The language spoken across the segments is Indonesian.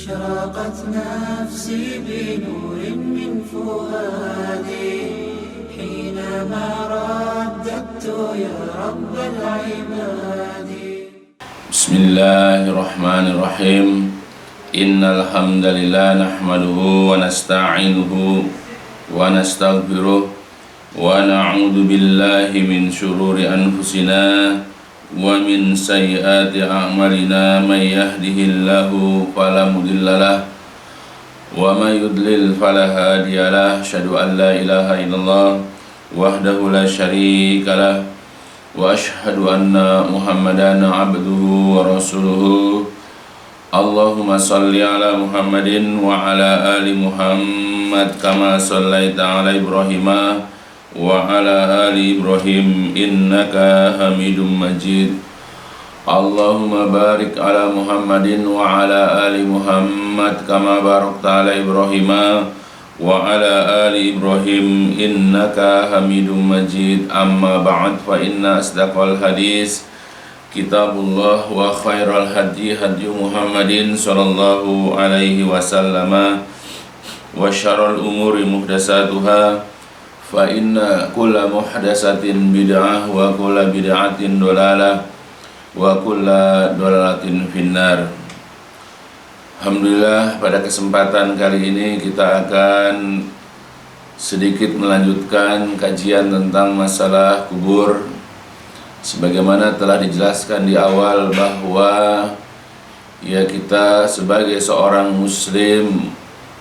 أشرقت نفسي بنور من فؤادي حينما رددت يا رب العباد. بسم الله الرحمن الرحيم. إن الحمد لله نحمده ونستعينه ونستغفره ونعوذ بالله من شرور أنفسنا ومن سيئات أعمالنا. من يهده الله فلا مضل له ومن يضلل فلا هادي له. أشهد أن لا إله إلا الله وحده لا شريك له وأشهد أن محمدا عبده ورسوله. اللهم صل على محمد وعلى آل محمد كما صليت على إبراهيم وعلى آل إبراهيم إنك حميد مجيد. اللهم بارك على محمد وعلى آل محمد كما باركت على إبراهيم وعلى آل إبراهيم إنك حميد مجيد. أما بعد فإن أصدق الحديث كتاب الله وخير الهدي هدي محمد صلى الله عليه وسلم وشر الأمور محدثاتها فإن كل محدثة بدعة وكل بدعة ضلالة وكل ضلالة في النار. Alhamdulillah, pada kesempatan kali ini kita akan sedikit melanjutkan kajian tentang masalah kubur. Sebagaimana telah dijelaskan di awal bahwa ya kita sebagai seorang muslim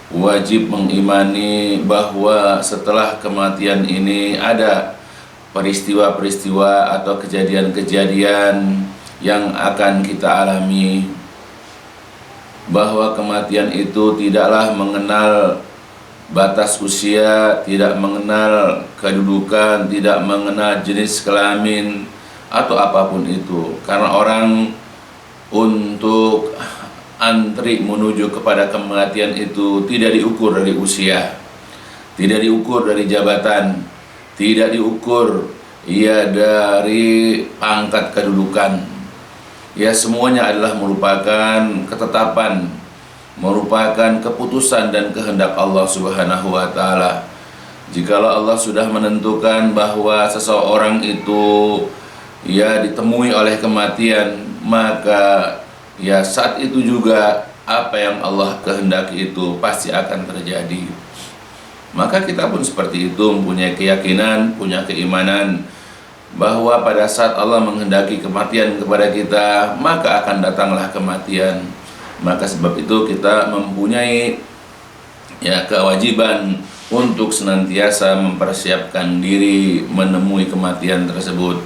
wajib mengimani bahwa setelah kematian ini ada peristiwa-peristiwa atau kejadian-kejadian yang akan kita alami, bahwa kematian itu tidaklah mengenal batas usia, tidak mengenal kedudukan, tidak mengenal jenis kelamin atau apapun itu. Karena orang untuk antri menuju kepada kematian itu tidak diukur dari usia, tidak diukur dari jabatan, tidak diukur dari pangkat kedudukan. Ya, semuanya adalah merupakan ketetapan, merupakan keputusan dan kehendak Allah Subhanahu wa taala. Jikalau Allah sudah menentukan bahwa seseorang itu ditemui oleh kematian, maka saat itu juga apa yang Allah kehendaki itu pasti akan terjadi. Maka kita pun seperti itu, mempunyai keyakinan, punya keimanan bahwa pada saat Allah menghendaki kematian kepada kita, maka akan datanglah kematian. Maka sebab itu kita mempunyai kewajiban untuk senantiasa mempersiapkan diri menemui kematian tersebut,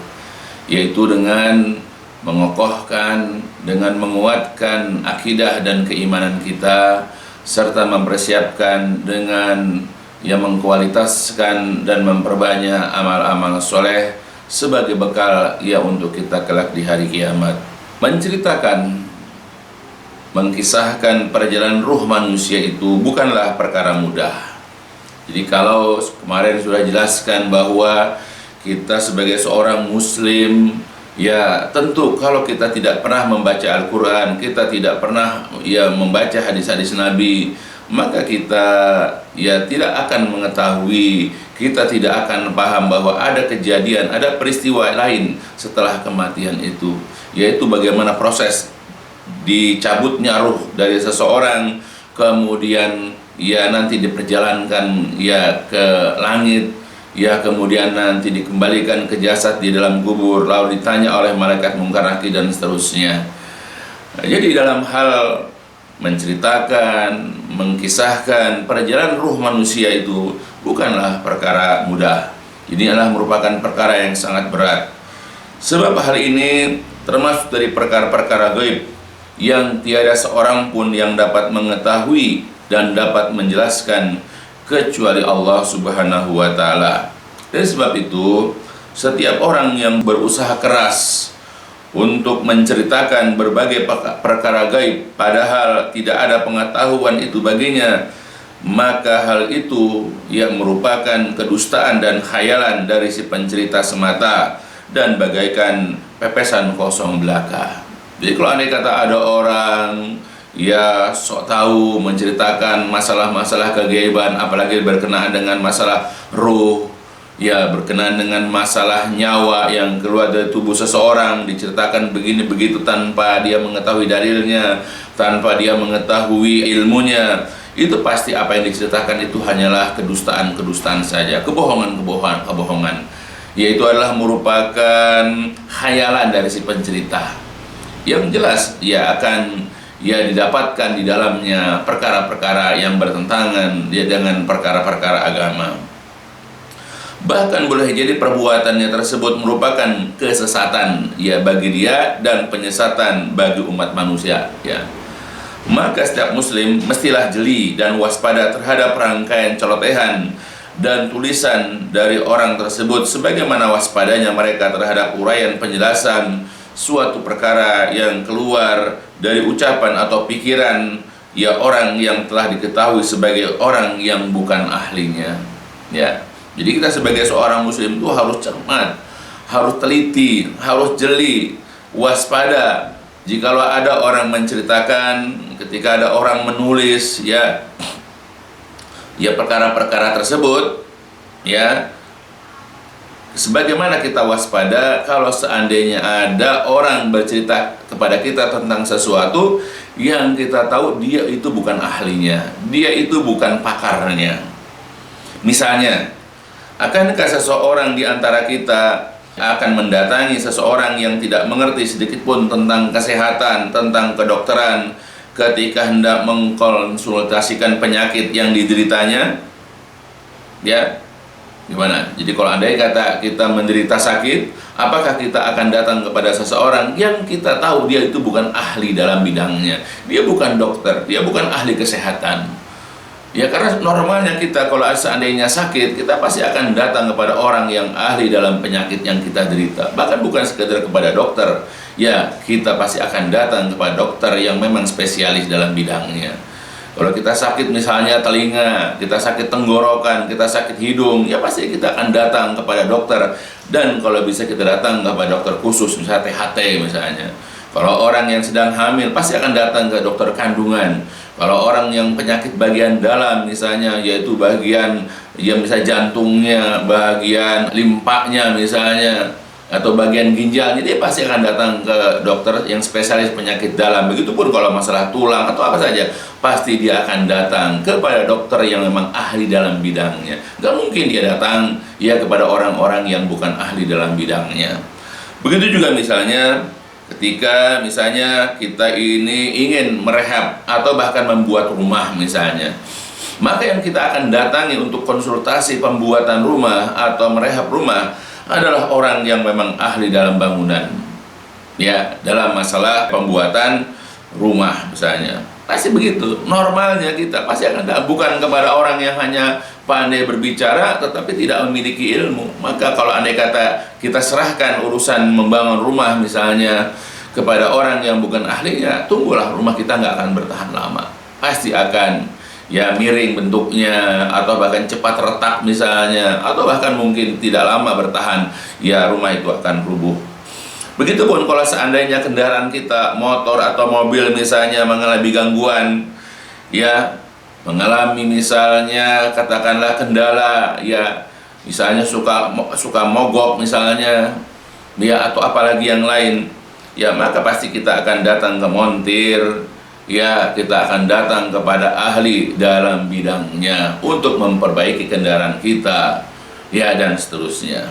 yaitu dengan mengokohkan, dengan menguatkan akidah dan keimanan kita, serta mempersiapkan dengan mengkualitaskan dan memperbanyak amal-amal soleh sebagai bekal untuk kita kelak di hari kiamat. Menceritakan, mengkisahkan perjalanan ruh manusia itu bukanlah perkara mudah. Jadi kalau kemarin sudah jelaskan bahwa kita sebagai seorang muslim, tentu kalau kita tidak pernah membaca Al-Quran, kita tidak pernah membaca hadis-hadis Nabi, maka kita tidak akan mengetahui, kita tidak akan paham bahwa ada kejadian, ada peristiwa lain setelah kematian itu, yaitu bagaimana proses dicabutnya ruh dari seseorang, kemudian nanti diperjalankan ke langit, kemudian nanti dikembalikan ke jasad di dalam kubur, lalu ditanya oleh malaikat Munkar Nakir dan seterusnya. Jadi dalam hal menceritakan, mengkisahkan perjalanan ruh manusia itu bukanlah perkara mudah. Ini adalah merupakan perkara yang sangat berat. Sebab hal ini termasuk dari perkara-perkara gaib yang tiada seorang pun yang dapat mengetahui dan dapat menjelaskan kecuali Allah Subhanahu wa taala. Dan sebab itu setiap orang yang berusaha keras untuk menceritakan berbagai perkara gaib padahal tidak ada pengetahuan itu baginya, maka hal itu merupakan kedustaan dan khayalan dari si pencerita semata dan bagaikan pepesan kosong belaka. Jadi kalau andai kata ada orang ya sok tahu, menceritakan masalah-masalah kegaiban, apalagi berkenaan dengan masalah ruh, ya berkenaan dengan masalah nyawa yang keluar dari tubuh seseorang, diceritakan begini begitu tanpa dia mengetahui dalilnya, tanpa dia mengetahui ilmunya. Itu pasti apa yang diceritakan itu hanyalah kedustaan-kedustaan saja, kebohongan-kebohongan. Yaitu adalah merupakan khayalan dari si pencerita. Yang jelas ya akan ya didapatkan di dalamnya perkara-perkara yang bertentangan ya dengan perkara-perkara agama. Bahkan boleh jadi perbuatannya tersebut merupakan kesesatan ya bagi dia dan penyesatan bagi umat manusia ya. Maka setiap muslim mestilah jeli dan waspada terhadap rangkaian celotehan dan tulisan dari orang tersebut, sebagaimana waspadanya mereka terhadap uraian penjelasan suatu perkara yang keluar dari ucapan atau pikiran ya orang yang telah diketahui sebagai orang yang bukan ahlinya ya. Jadi kita sebagai seorang muslim itu harus cermat, harus teliti, harus jeli, waspada. Jikalau ada orang menceritakan, ketika ada orang menulis ya perkara-perkara tersebut ya, sebagaimana kita waspada kalau seandainya ada orang bercerita kepada kita tentang sesuatu yang kita tahu dia itu bukan ahlinya, dia itu bukan pakarnya. Misalnya, akankah seseorang di antara kita akan mendatangi seseorang yang tidak mengerti sedikit pun tentang kesehatan, tentang kedokteran, ketika hendak mengkonsultasikan penyakit yang dideritanya? Ya, gimana? Jadi kalau andai kata kita menderita sakit, apakah kita akan datang kepada seseorang yang kita tahu dia itu bukan ahli dalam bidangnya, dia bukan dokter, dia bukan ahli kesehatan? Ya karena normalnya kita kalau seandainya sakit, kita pasti akan datang kepada orang yang ahli dalam penyakit yang kita derita. Bahkan bukan sekedar kepada dokter, ya kita pasti akan datang kepada dokter yang memang spesialis dalam bidangnya. Kalau kita sakit misalnya telinga, kita sakit tenggorokan, kita sakit hidung, ya pasti kita akan datang kepada dokter. Dan kalau bisa kita datang kepada dokter khusus, misalnya THT misalnya. Kalau orang yang sedang hamil pasti akan datang ke dokter kandungan. Kalau orang yang penyakit bagian dalam misalnya, yaitu bagian yang misalnya jantungnya, bagian limpanya misalnya, atau bagian ginjalnya, dia pasti akan datang ke dokter yang spesialis penyakit dalam. Begitupun kalau masalah tulang atau apa saja, pasti dia akan datang kepada dokter yang memang ahli dalam bidangnya. Gak mungkin dia datang ya kepada orang-orang yang bukan ahli dalam bidangnya. Begitu juga misalnya ketika misalnya kita ini ingin merehab atau bahkan membuat rumah misalnya, maka yang kita akan datangi untuk konsultasi pembuatan rumah atau merehab rumah adalah orang yang memang ahli dalam bangunan ya, dalam masalah pembuatan rumah misalnya. Pasti begitu, normalnya kita pasti akan bukan kepada orang yang hanya pandai berbicara tetapi tidak memiliki ilmu. Maka kalau andai kata kita serahkan urusan membangun rumah misalnya kepada orang yang bukan ahlinya, tunggulah rumah kita nggak akan bertahan lama. Pasti akan ya miring bentuknya, atau bahkan cepat retak misalnya, atau bahkan mungkin tidak lama bertahan, ya rumah itu akan rubuh. Begitupun kalau seandainya kendaraan kita, motor atau mobil misalnya mengalami gangguan, ya mengalami misalnya katakanlah kendala, ya misalnya suka mogok misalnya, ya atau apalagi yang lain, ya maka pasti kita akan datang ke montir, ya kita akan datang kepada ahli dalam bidangnya untuk memperbaiki kendaraan kita, ya dan seterusnya.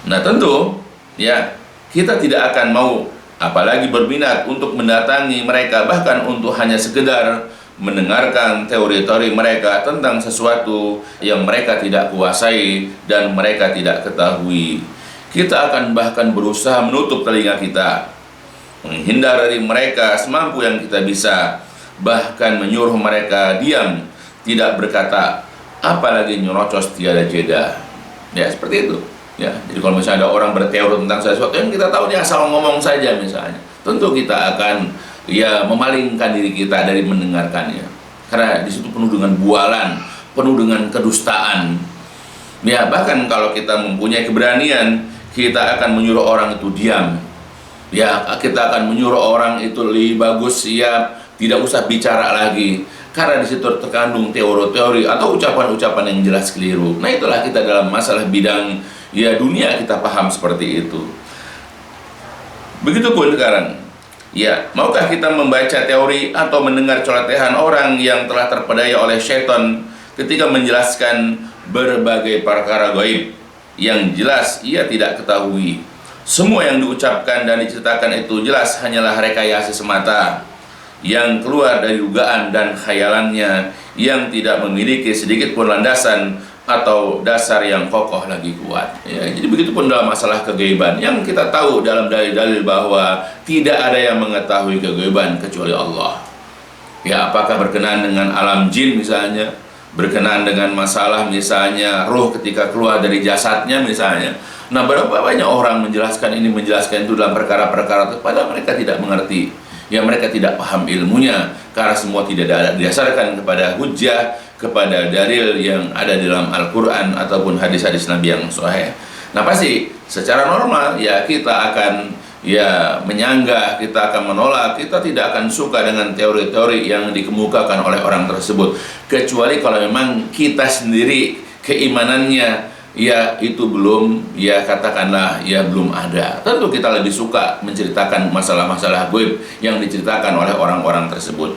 Nah tentu ya kita tidak akan mau apalagi berminat untuk mendatangi mereka, bahkan untuk hanya sekedar mendengarkan teori-teori mereka tentang sesuatu yang mereka tidak kuasai dan mereka tidak ketahui. Kita akan bahkan berusaha menutup telinga kita, menghindar dari mereka semampu yang kita bisa, bahkan menyuruh mereka diam, tidak berkata, apalagi nyerocos tiada jeda. Ya seperti itu. Ya, jadi kalau misalnya ada orang berteori tentang sesuatu yang kita tahu dia asal ngomong saja misalnya, tentu kita akan ya memalingkan diri kita dari mendengarkannya, karena di situ penuh dengan bualan, penuh dengan kedustaan. Ya bahkan kalau kita mempunyai keberanian, kita akan menyuruh orang itu diam. Ya, kita akan menyuruh orang itu lebih bagus, ya tidak usah bicara lagi, karena di situ terkandung teori-teori atau ucapan-ucapan yang jelas keliru. Nah, itulah kita dalam masalah bidang ya dunia, kita paham seperti itu. Begitupun sekarang, ya, maukah kita membaca teori atau mendengar celotehan orang yang telah terpedaya oleh syaitan ketika menjelaskan berbagai perkara gaib yang jelas ia tidak ketahui? Semua yang diucapkan dan diceritakan itu jelas hanyalah rekayasa semata yang keluar dari dugaan dan khayalannya, yang tidak memiliki sedikit pun landasan atau dasar yang kokoh lagi kuat. Ya, jadi begitupun dalam masalah kegaiban, yang kita tahu dalam dalil-dalil bahwa tidak ada yang mengetahui kegaiban kecuali Allah. Ya, apakah berkenaan dengan alam jin misalnya, berkenaan dengan masalah misalnya roh ketika keluar dari jasadnya misalnya. Nah, berapa banyak orang menjelaskan ini, menjelaskan itu dalam perkara-perkara itu, padahal mereka tidak mengerti. Ya, mereka tidak paham ilmunya, karena semua tidak didasarkan kepada hujjah, kepada dalil yang ada di dalam Al-Quran ataupun hadis-hadis Nabi yang sahih. Nah, pasti secara normal ya kita akan ya menyanggah, kita akan menolak, kita tidak akan suka dengan teori-teori yang dikemukakan oleh orang tersebut, kecuali kalau memang kita sendiri keimanannya ya itu belum, ya katakanlah ya belum ada. Tentu kita lebih suka menceritakan masalah-masalah gaib yang diceritakan oleh orang-orang tersebut.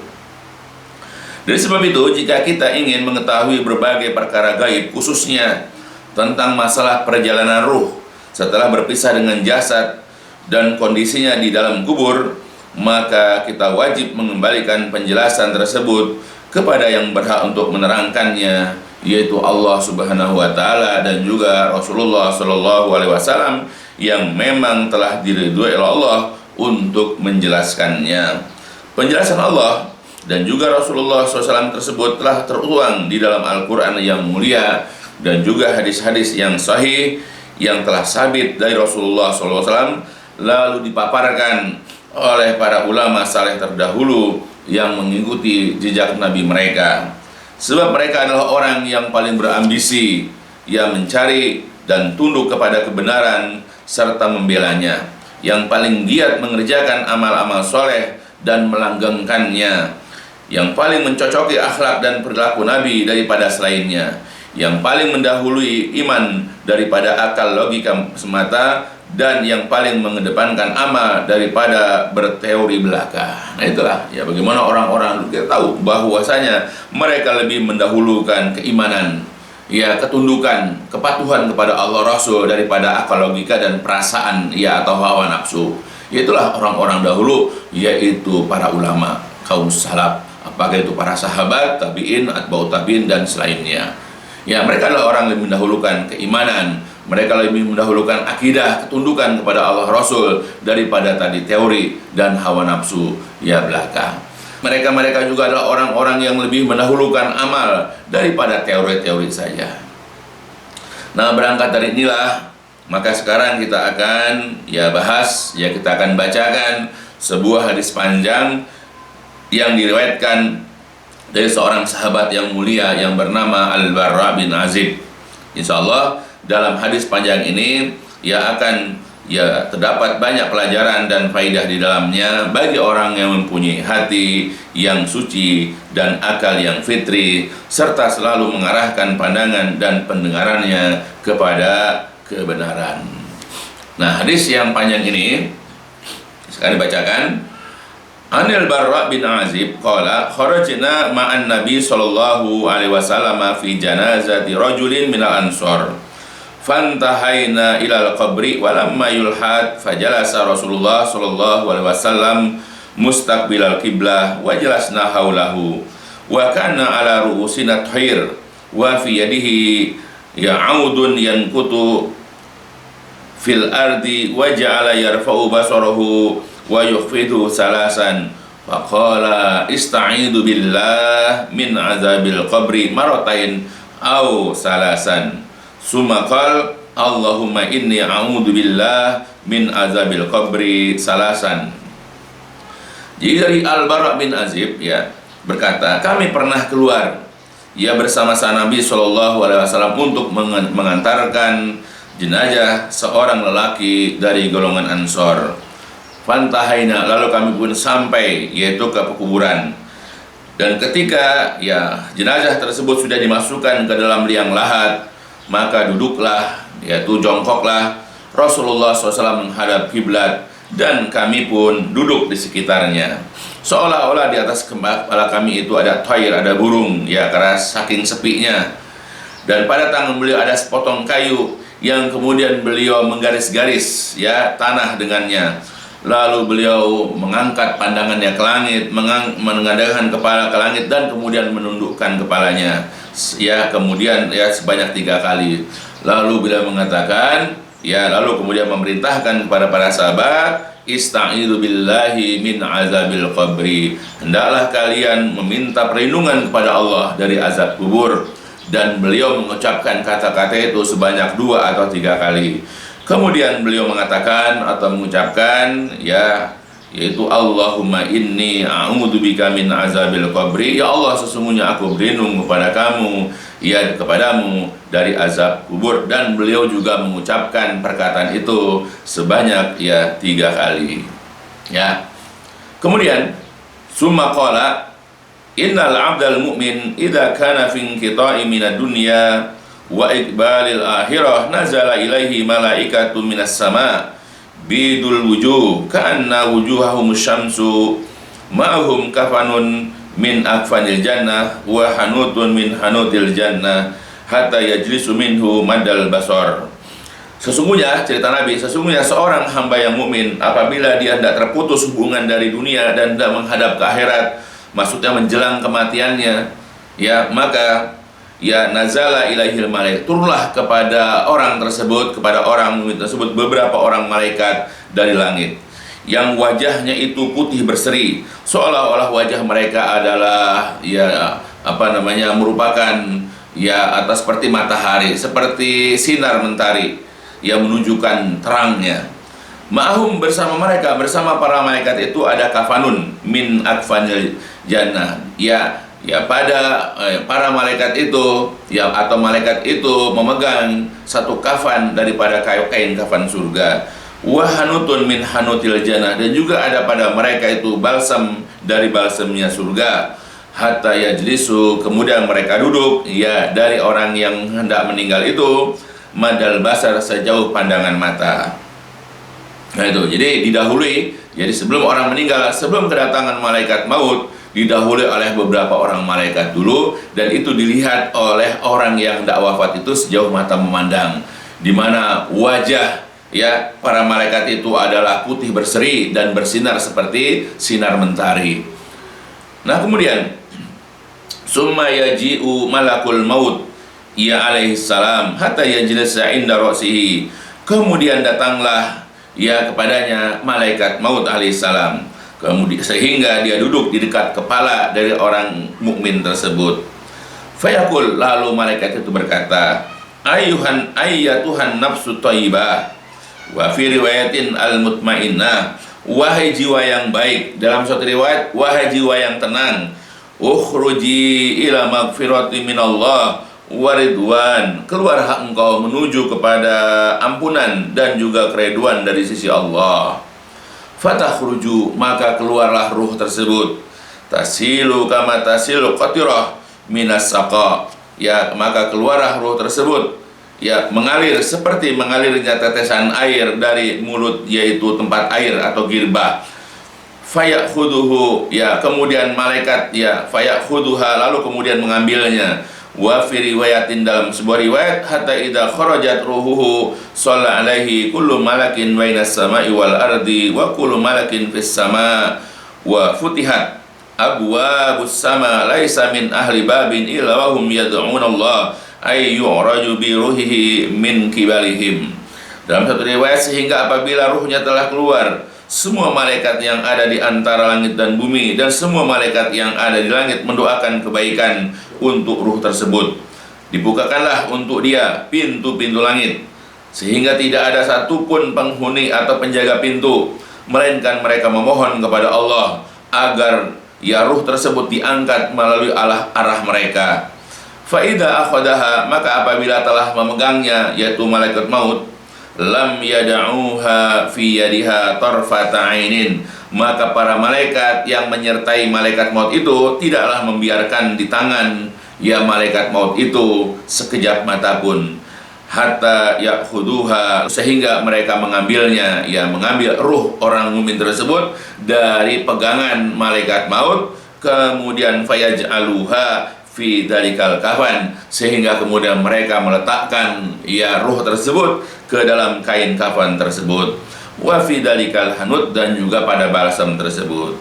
Dari sebab itu, jika kita ingin mengetahui berbagai perkara gaib, khususnya tentang masalah perjalanan ruh setelah berpisah dengan jasad dan kondisinya di dalam kubur, maka kita wajib mengembalikan penjelasan tersebut kepada yang berhak untuk menerangkannya, yaitu Allah Subhanahu wa Ta'ala dan juga Rasulullah Shallallahu Alaihi Wasallam yang memang telah diridhoi oleh Allah untuk menjelaskannya. Penjelasan Allah dan juga Rasulullah SAW tersebut telah terulang di dalam Al-Quran yang mulia dan juga hadis-hadis yang sahih yang telah sabit dari Rasulullah SAW, lalu dipaparkan oleh para ulama saleh terdahulu yang mengikuti jejak Nabi mereka. Sebab mereka adalah orang yang paling berambisi, yang mencari dan tunduk kepada kebenaran serta membelanya, yang paling giat mengerjakan amal-amal soleh dan melanggengkannya, yang paling mencocoki akhlak dan perilaku Nabi daripada selainnya, yang paling mendahului iman daripada akal logika semata, dan yang paling mengedepankan amal daripada berteori belaka. Nah, itulah ya bagaimana orang-orang kita tahu bahwasanya mereka lebih mendahulukan keimanan, ya ketundukan, kepatuhan kepada Allah Rasul daripada akal logika dan perasaan ya atau hawa nafsu. Itulah orang-orang dahulu, yaitu para ulama kaum salaf, apakah itu para sahabat, tabi'in, atba'ut tabi'in dan selainnya. Ya, mereka adalah orang yang lebih mendahulukan keimanan, mereka lebih mendahulukan akidah, ketundukan kepada Allah Rasul daripada tadi teori dan hawa nafsu ya belaka. Mereka juga adalah orang-orang yang lebih mendahulukan amal daripada teori-teori saja. Nah, berangkat dari inilah, maka sekarang kita akan ya bahas, ya kita akan bacakan sebuah hadis panjang yang diriwayatkan dari seorang sahabat yang mulia yang bernama Al-Barra bin Azib. Insyaallah dalam hadis panjang ini ya akan ya terdapat banyak pelajaran dan faidah di dalamnya bagi orang yang mempunyai hati yang suci dan akal yang fitri, serta selalu mengarahkan pandangan dan pendengarannya kepada kebenaran. Nah, hadis yang panjang ini sekarang dibacakan. Anil Barra bin Azib qala kharajna ma'an Nabi sallallahu alaihi wasallam fi janazati rajulin minal ansar fantahaina ilal qabri walamma yulhad fajalasa Rasulullah sallallahu alaihi wasallam mustaqbilal qiblah wa jalasna haulahu wa kana ala ru'usina thayr wa fi yadihi ya'udun yankutu fil ardi wa ja'ala yarfa'u basarahu wa yukhfidu salasan faqala ista'idu billah min azabil qabri maratain au salasan summa qala Allahumma inni a'udzu billah min azabil qabri salasan. Jadi dari Al-Bara bin Azib ya berkata, kami pernah keluar ya bersama-sama Nabi SAW untuk mengantarkan jenazah seorang lelaki dari golongan Ansor. Fantahaina, lalu kami pun sampai yaitu ke kuburan. Dan ketika jenazah tersebut sudah dimasukkan ke dalam liang lahat, maka duduklah, yaitu jongkoklah Rasulullah SAW menghadap kiblat, dan kami pun duduk di sekitarnya. Seolah-olah di atas kepala kami itu ada thair, ada burung, karena saking sepinya. Dan pada tangan beliau ada sepotong kayu yang kemudian beliau menggaris-garis tanah dengannya. Lalu beliau mengangkat pandangannya ke langit, mengadahkan kepala ke langit, dan kemudian menundukkan kepalanya kemudian sebanyak 3 kali. Lalu beliau mengatakan, lalu kemudian memerintahkan kepada para sahabat, ista'idu billahi min azabil qabri, hendaklah kalian meminta perlindungan kepada Allah dari azab kubur. Dan beliau mengucapkan kata-kata itu sebanyak 2 atau 3 kali. Kemudian beliau mengatakan atau mengucapkan yaitu Allahumma inni a'udzubika min azabil qabri, ya Allah, sesungguhnya aku berlindung kepada kamu kepadamu dari azab kubur. Dan beliau juga mengucapkan perkataan itu sebanyak 3 kali. Kemudian summa qala innal 'abdal mu'min idza kana fi inqita'i minad dunya wa iqbalil akhirah nazala ilaihi malaikatun minas sama bidul wujuh ka'anna wujuhahum syamsu ma'hum kafanun min akfanil jannah wa hanutun min hanutil jannah hatta yajlisu minhu madal basar. Sesungguhnya, cerita Nabi, sesungguhnya seorang hamba yang mukmin apabila dia tidak terputus hubungan dari dunia dan tidak menghadap ke akhirat, maksudnya menjelang kematiannya, maka nazala ilaihil malaik, turunlah kepada orang tersebut, kepada orang mukmin tersebut beberapa orang malaikat dari langit yang wajahnya itu putih berseri, seolah-olah wajah mereka adalah merupakan atas seperti matahari, seperti sinar mentari yang menunjukkan terangnya. Ma'hum, bersama mereka, bersama para malaikat itu ada kafanun min akfanil jannah, pada para malaikat itu atau malaikat itu memegang satu kafan daripada kain kafan surga. Wa hanutun min hanutil jannah, dan juga ada pada mereka itu balsam dari balsamnya surga. Hatta yajlisu, kemudian mereka duduk dari orang yang hendak meninggal itu madal basar, sejauh pandangan mata. Nah itu, jadi didahului, jadi sebelum orang meninggal, sebelum kedatangan malaikat maut, didahului oleh beberapa orang malaikat dulu, dan itu dilihat oleh orang yang hendak wafat itu sejauh mata memandang, di mana wajah para malaikat itu adalah putih berseri dan bersinar seperti sinar mentari. Nah kemudian summa yaji'u malakul maut alaihi salam hatta yajlisa inda ra'sihi, kemudian datanglah kepadanya malaikat maut alaihi salam, kemudian sehingga dia duduk di dekat kepala dari orang mukmin tersebut. Fayaqul, lalu malaikat itu berkata, ayyatuhan nafsu thayyibah, wa fi riwayatin al-mutmainnah, wahai jiwa yang baik, dalam suatu riwayat wahai jiwa yang tenang, ukhruji ila magfirati minallah wa ridwan, keluarlah engkau menuju kepada ampunan dan juga keriduan dari sisi Allah. Fatakhruju, maka keluarlah ruh tersebut, tasilu kama tasilu qatirah minas saqa, maka keluarlah ruh tersebut mengalir seperti mengalirnya tetesan air dari mulut, yaitu tempat air atau girbah. Fayakhuduhu, kemudian malaikat fayakhuduha, lalu kemudian mengambilnya. Wa fi riwayatin, dalam sebuah riwayat, hatta idza kharajat ruhuhu shalla alaihi kullu malakin bainas sama'i wal ardi wa kullu malakin fis sama' wa futihat abwabus sama' laisa min ahli babin illa wa hum yad'una Allah ay yu'raju bi ruhihi min kibalihim. Dalam satu riwayat, sehingga apabila ruhnya telah keluar, semua malaikat yang ada di antara langit dan bumi dan semua malaikat yang ada di langit mendoakan kebaikan untuk ruh tersebut. Dibukakanlah untuk dia pintu-pintu langit, sehingga tidak ada satupun penghuni atau penjaga pintu, melainkan mereka memohon kepada Allah agar ruh tersebut diangkat melalui arah mereka. Fa idza akhadaha, maka apabila telah memegangnya, yaitu malaikat maut, lam yada'uha fi yadiha tarfata ainin, maka para malaikat yang menyertai malaikat maut itu tidaklah membiarkan di tangan ya malaikat maut itu sekejap mata pun, hatta ya'khuduha, sehingga mereka mengambilnya, ya mengambil ruh orang mukmin tersebut dari pegangan malaikat maut, kemudian fayaj'aluha fi dalikal kafan, sehingga kemudian mereka meletakkan ya ruh tersebut ke dalam kain kafan tersebut, wa fi dalikal hanud, dan juga pada balsam tersebut.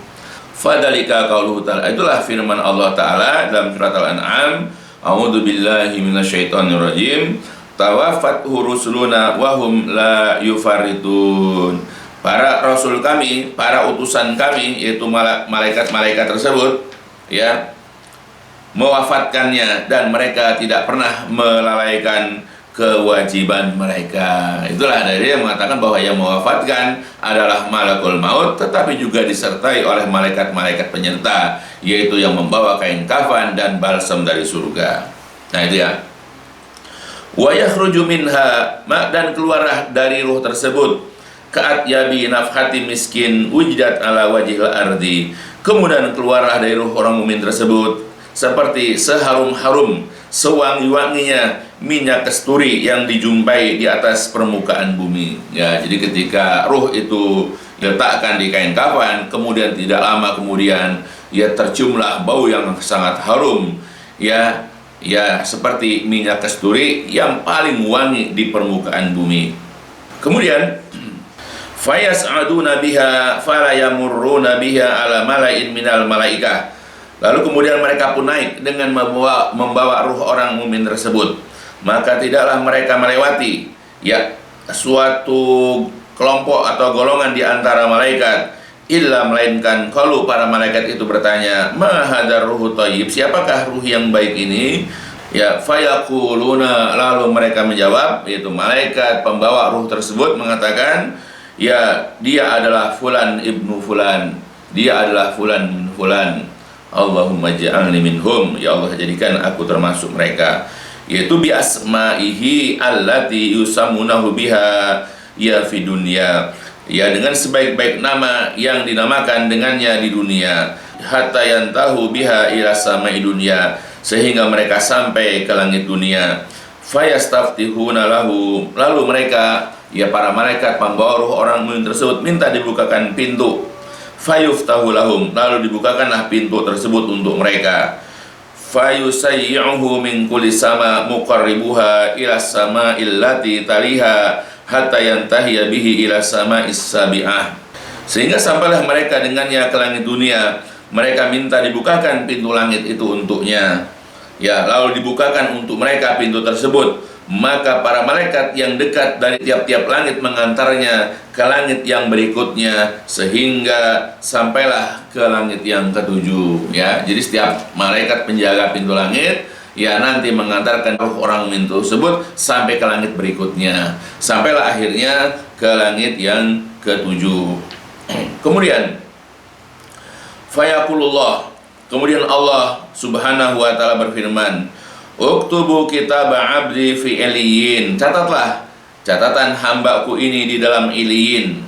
Fadalika qauluhu ta'ala, itulah firman Allah Ta'ala dalam surat Al-An'am, a'udzu billahi minasyaitonir rajim, tawaffathu rusuluna wa hum la yufarritun. Para rasul kami, para utusan kami, yaitu malaikat-malaikat tersebut, ya, mewafatkannya dan mereka tidak pernah melalaikan kewajiban mereka. Itulah dari yang mengatakan bahwa yang mewafatkan adalah malakul maut, tetapi juga disertai oleh malaikat-malaikat penyerta, yaitu yang membawa kain kafan dan balsam dari surga. Nah itu ya. Wa yakhruju minha, dan keluarlah dari ruh tersebut ka'atyabi nafhati miskin wujidat ala wajhil ardi, kemudian keluarlah dari ruh orang mukmin tersebut seperti seharum-harum, sewangi-wanginya minyak kasturi yang dijumpai di atas permukaan bumi. Ya, jadi ketika ruh itu diletakkan di kain kafan, kemudian tidak lama kemudian ya terciumlah bau yang sangat harum, ya seperti minyak kasturi yang paling wangi di permukaan bumi. Kemudian fayas'aduna biha fala yamurruna biha ala mala'in minal malaikah, lalu kemudian mereka pun naik dengan membawa ruh orang mukmin tersebut, maka tidaklah mereka melewati ya suatu kelompok atau golongan di antara malaikat, illa melainkan kalau para malaikat itu bertanya, ma hadar ruhu thayyib, siapakah ruh yang baik ini? Ya, fayaquluna, lalu mereka menjawab, yaitu malaikat pembawa ruh tersebut mengatakan, ya dia adalah fulan ibnu fulan, dia adalah fulan bin fulan. Allahumma ja'alni minhum, ya Allah jadikan aku termasuk mereka, yaitu bi asma'ihi allati yusammunahu biha ya fi dunya, ya dengan sebaik-baik nama yang dinamakan dengannya di dunia, hatta yantahu biha ila sama'i dunya, sehingga mereka sampai ke langit dunia. Fayastaftihuna lahu, lalu mereka ya para malaikat pembawa ruh orang mukmin tersebut minta dibukakan pintu. Fayuftahu lahum, lalu dibukakanlah pintu tersebut untuk mereka. Fayusayyi'uhu min kulli sama muqarribuha ila sama illati taliha hatta yantahiya bihi ila sama is-sabi'ah, sehingga sampailah mereka dengannya ke langit dunia. Mereka minta dibukakan pintu langit itu untuknya, ya lalu dibukakan untuk mereka pintu tersebut, maka para malaikat yang dekat dari tiap-tiap langit mengantarnya ke langit yang berikutnya, sehingga sampailah ke langit yang ketujuh. Ya, jadi setiap malaikat penjaga pintu langit ya nanti mengantarkan ruh orang mukmin tersebut sampai ke langit berikutnya, sampailah akhirnya ke langit yang ketujuh. Kemudian fayaqulullah, kemudian Allah Subhanahu wa taala berfirman, uktubu kitab abdi fi iliyin, catatlah catatan hambaku ini di dalam iliyin.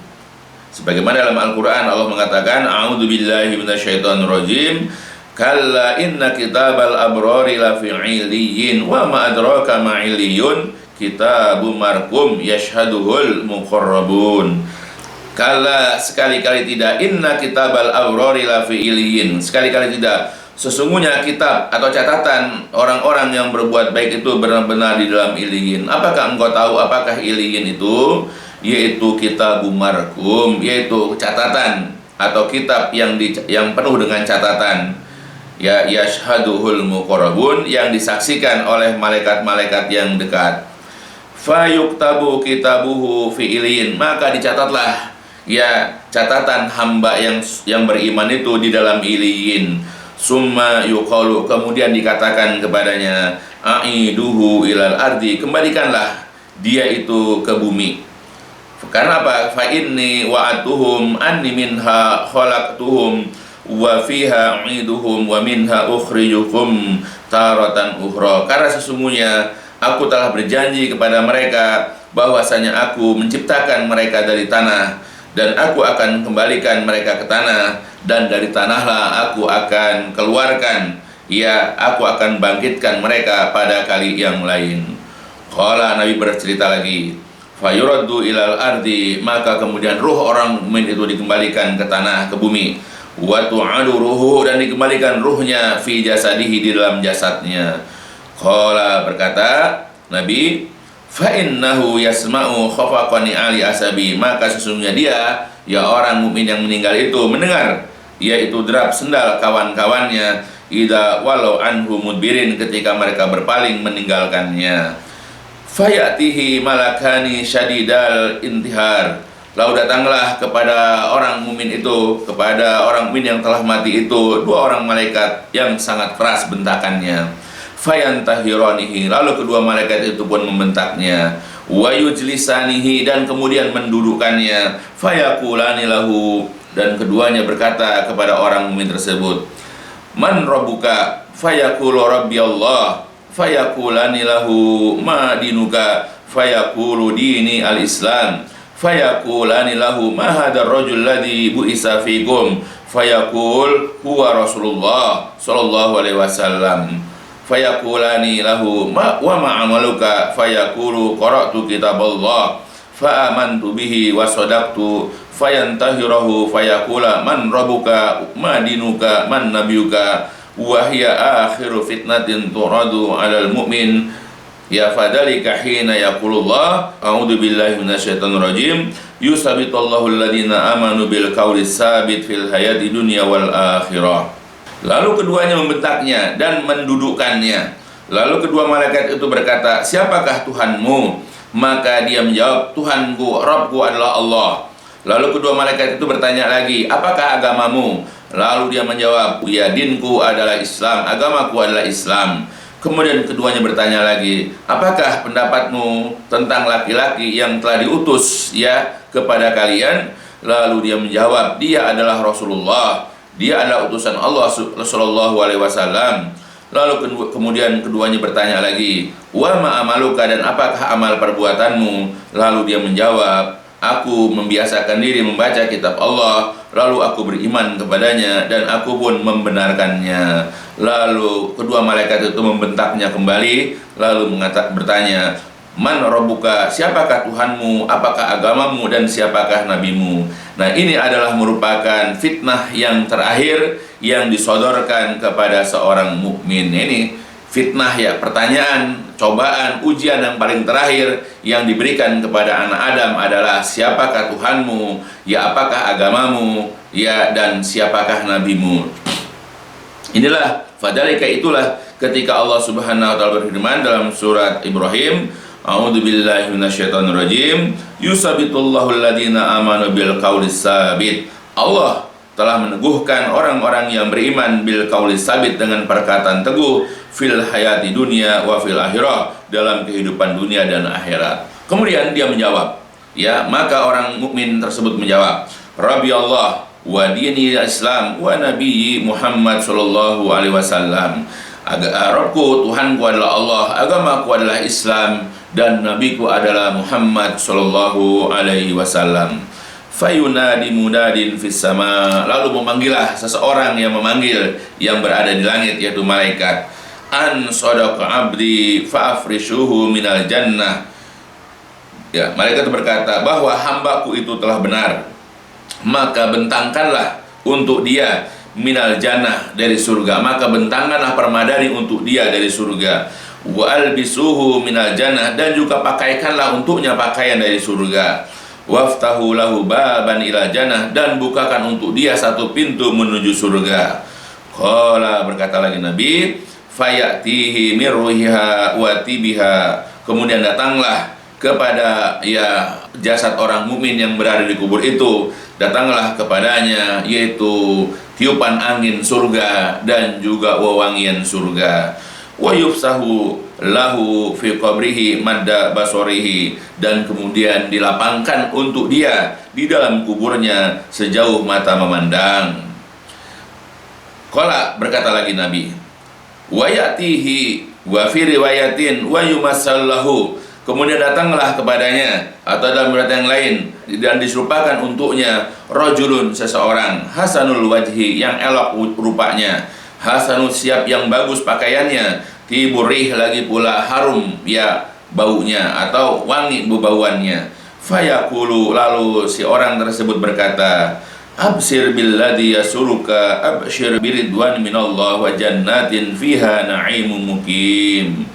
Sebagaimana dalam Al-Quran Allah mengatakan, a'udzu billahi minasyaitonir rajim, kalla inna kitabal abrari lafi iliyin wa ma adraka ma iliyun, kitabum marqum yashhaduhul muqarrabun. Kalla, sekali-kali tidak, inna kitabal abrari lafi iliyin, sekali-kali tidak, sesungguhnya kitab atau catatan orang-orang yang berbuat baik itu benar-benar di dalam iliyin. Apakah engkau tahu apakah iliyin itu? Yaitu kitabum marqum, yaitu catatan atau kitab yang penuh dengan catatan. Ya, yashhaduhul muqarrabun, yang disaksikan oleh malaikat-malaikat yang dekat. Fayuktabu kitabuhu fi iliyin, maka dicatatlah ya catatan hamba yang beriman itu di dalam iliyin. Summa yuqalu, kemudian dikatakan kepadanya, a'iduhu ilal ardi, kembalikanlah dia itu ke bumi. Karena apa? Fa inni wa'atuhum anni minha khalaqtuhum wa fiha u'iduhum wa minha ukhrijukum taratan ukhra. Karena sesungguhnya aku telah berjanji kepada mereka bahwasanya aku menciptakan mereka dari tanah, dan aku akan kembalikan mereka ke tanah, dan dari tanahlah aku akan keluarkan, ya, aku akan bangkitkan mereka pada kali yang lain. Qala, Nabi bercerita lagi, fayuraddu ilal ardi, maka kemudian ruh orang mukmin itu dikembalikan ke tanah, ke bumi. Wa tu'adu ruhu, dan dikembalikan ruhnya fi jasadihi, di dalam jasadnya. Qala, berkata Nabi, fa innahu yasma'u khafaqani ali asabi, maka sesungguhnya dia, ya orang mukmin yang meninggal itu, mendengar yaitu derap sendal kawan-kawannya, idza walau anhu mudbirin, ketika mereka berpaling meninggalkannya. Fayatihi malakani syadidal intihar, lalu datanglah kepada orang mukmin itu, kepada orang mukmin yang telah mati itu, dua orang malaikat yang sangat keras bentakannya. Fayantahiranihi, lalu kedua malaikat itu pun membentaknya. Wa yujlisanihi, dan kemudian mendudukkannya. Fayakulani lahu, dan keduanya berkata kepada orang mukmin tersebut, man rabbuka? Fayaqulu rabbi Allah. Fayakulani lahu ma dinuka? Fayaqulu dini al-Islam. Fayakulani lahu ma hadar rajul ladzi bu'isa fikum? Fayaqul huwa Rasulullah sallallahu alaihi wasallam. Fayakulani lahu wa ma amaluka? Fayaqulu qara'tu kitaballah fa amantu bihi wa sadaqtu. Fayantahirahu fayaqula man rabbuka ma dinuka man nabiyuka? Wa hiya akhiru fitnatin turadu 'alal mu'min, ya fadhalika hina yaqulullah a'udzu billahi minasyaitonir rajim yusabbitallahu alladhina amanu bil qawli tsabit fil hayati dunya wal akhirah. Lalu keduanya membentaknya dan mendudukkannya. Lalu kedua malaikat itu berkata, siapakah Tuhanmu? Maka dia menjawab, Tuhanku, Rabbku adalah Allah. Lalu kedua malaikat itu bertanya lagi, apakah agamamu? Lalu dia menjawab, ya, dinku adalah Islam, agamaku adalah Islam. Kemudian keduanya bertanya lagi, apakah pendapatmu tentang laki-laki yang telah diutus, ya, kepada kalian? Lalu dia menjawab, dia adalah Rasulullah, dia adalah utusan Allah sallallahu alaihi wasallam. Lalu kemudian keduanya bertanya lagi, wa ma amaluka, dan apakah amal perbuatanmu? Lalu dia menjawab, aku membiasakan diri membaca kitab Allah, lalu aku beriman kepadanya, dan aku pun membenarkannya. Lalu kedua malaikat itu membentaknya kembali, lalu bertanya, man rabbuka? Siapakah Tuhanmu? Apakah agamamu? Dan siapakah nabimu? Nah, ini adalah merupakan fitnah yang terakhir yang disodorkan kepada seorang mukmin. Ini fitnah, ya, pertanyaan, cobaan, ujian yang paling terakhir yang diberikan kepada anak Adam adalah siapakah Tuhanmu, ya, apakah agamamu, ya, dan siapakah nabimu. Inilah, fadzalika, itulah ketika Allah Subhanahu wa taala berfirman dalam surat Ibrahim, a'udzu billahi minasyaitonir rajim, yusabbitullahu alladziina amanu bil qaulis tsabit. Allah telah meneguhkan orang-orang yang beriman bil qaulis tsabit, dengan perkataan teguh, fil hayati dunya wa fil akhirah, dalam kehidupan dunia dan akhirat. Kemudian dia menjawab, ya, maka orang mukmin tersebut menjawab, Rabbi Allah wa dini Islam wa nabiyyi Muhammad sallallahu alaihi wasallam. Rabbku, Tuhanku adalah Allah, agamaku adalah Islam, dan nabiku adalah Muhammad sallallahu alaihi wasallam. Fayunadi munadin fis sama, lalu memanggillah seseorang yang memanggil yang berada di langit, yaitu malaikat, an sadaqa abdi fa'afrishuhu minal jannah. Ya, malaikat berkata bahwa hambaku itu telah benar, maka bentangkanlah untuk dia minal jannah, dari surga, maka bentangkanlah permadani untuk dia dari surga. Wa albisuhu minal jannah, dan juga pakaikanlah untuknya pakaian dari surga. Waftahu lahu baban ila jannah, dan bukakan untuk dia satu pintu menuju surga. Qala, berkata lagi Nabi, fayatihi mirruhiha wa tibiha, kemudian datanglah kepada, ya, jasad orang mukmin yang berada di kubur itu, datanglah kepadanya yaitu tiupan angin surga dan juga wewangian surga. Wa yufsahu lahu fi qabrihi madda basorihi, dan kemudian dilapangkan untuk dia di dalam kuburnya sejauh mata memandang. Qala, berkata lagi Nabi, wa yatihi wa fi riwayatin wa yumassallahu, Kemudian datanglah kepadanya, atau dalam riwayat yang lain, dan diserupakan untuknya rajulun, seseorang, hasanul wajhi, yang elok rupanya, hasanul siap, yang bagus pakaiannya, tiburih, lagi pula harum ya baunya atau wangi bauannya. Fayaqulu, lalu si orang tersebut berkata, absir billadhi yasuruka, abshir biridwan minallah wa jannatin fiha na'imun mukim.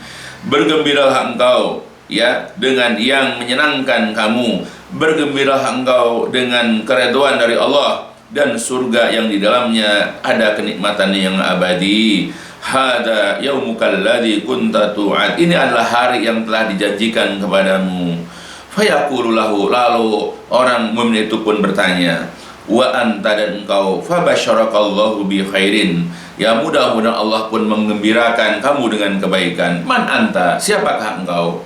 Bergembiralah engkau ya dengan yang menyenangkan kamu, bergembiralah engkau dengan keridhaan dari Allah dan surga yang di dalamnya ada kenikmatan yang abadi. Hada yaumukal ladzi kunta tu'ad, ini adalah hari yang telah dijanjikan kepadamu. Fayaqulu lahu, lalu orang mukmin itu pun bertanya, wa anta, dan engkau, fabasyarakallahu bi khairin, ya mudah-mudahan Allah pun menggembirakan kamu dengan kebaikan. Man anta, siapakah engkau?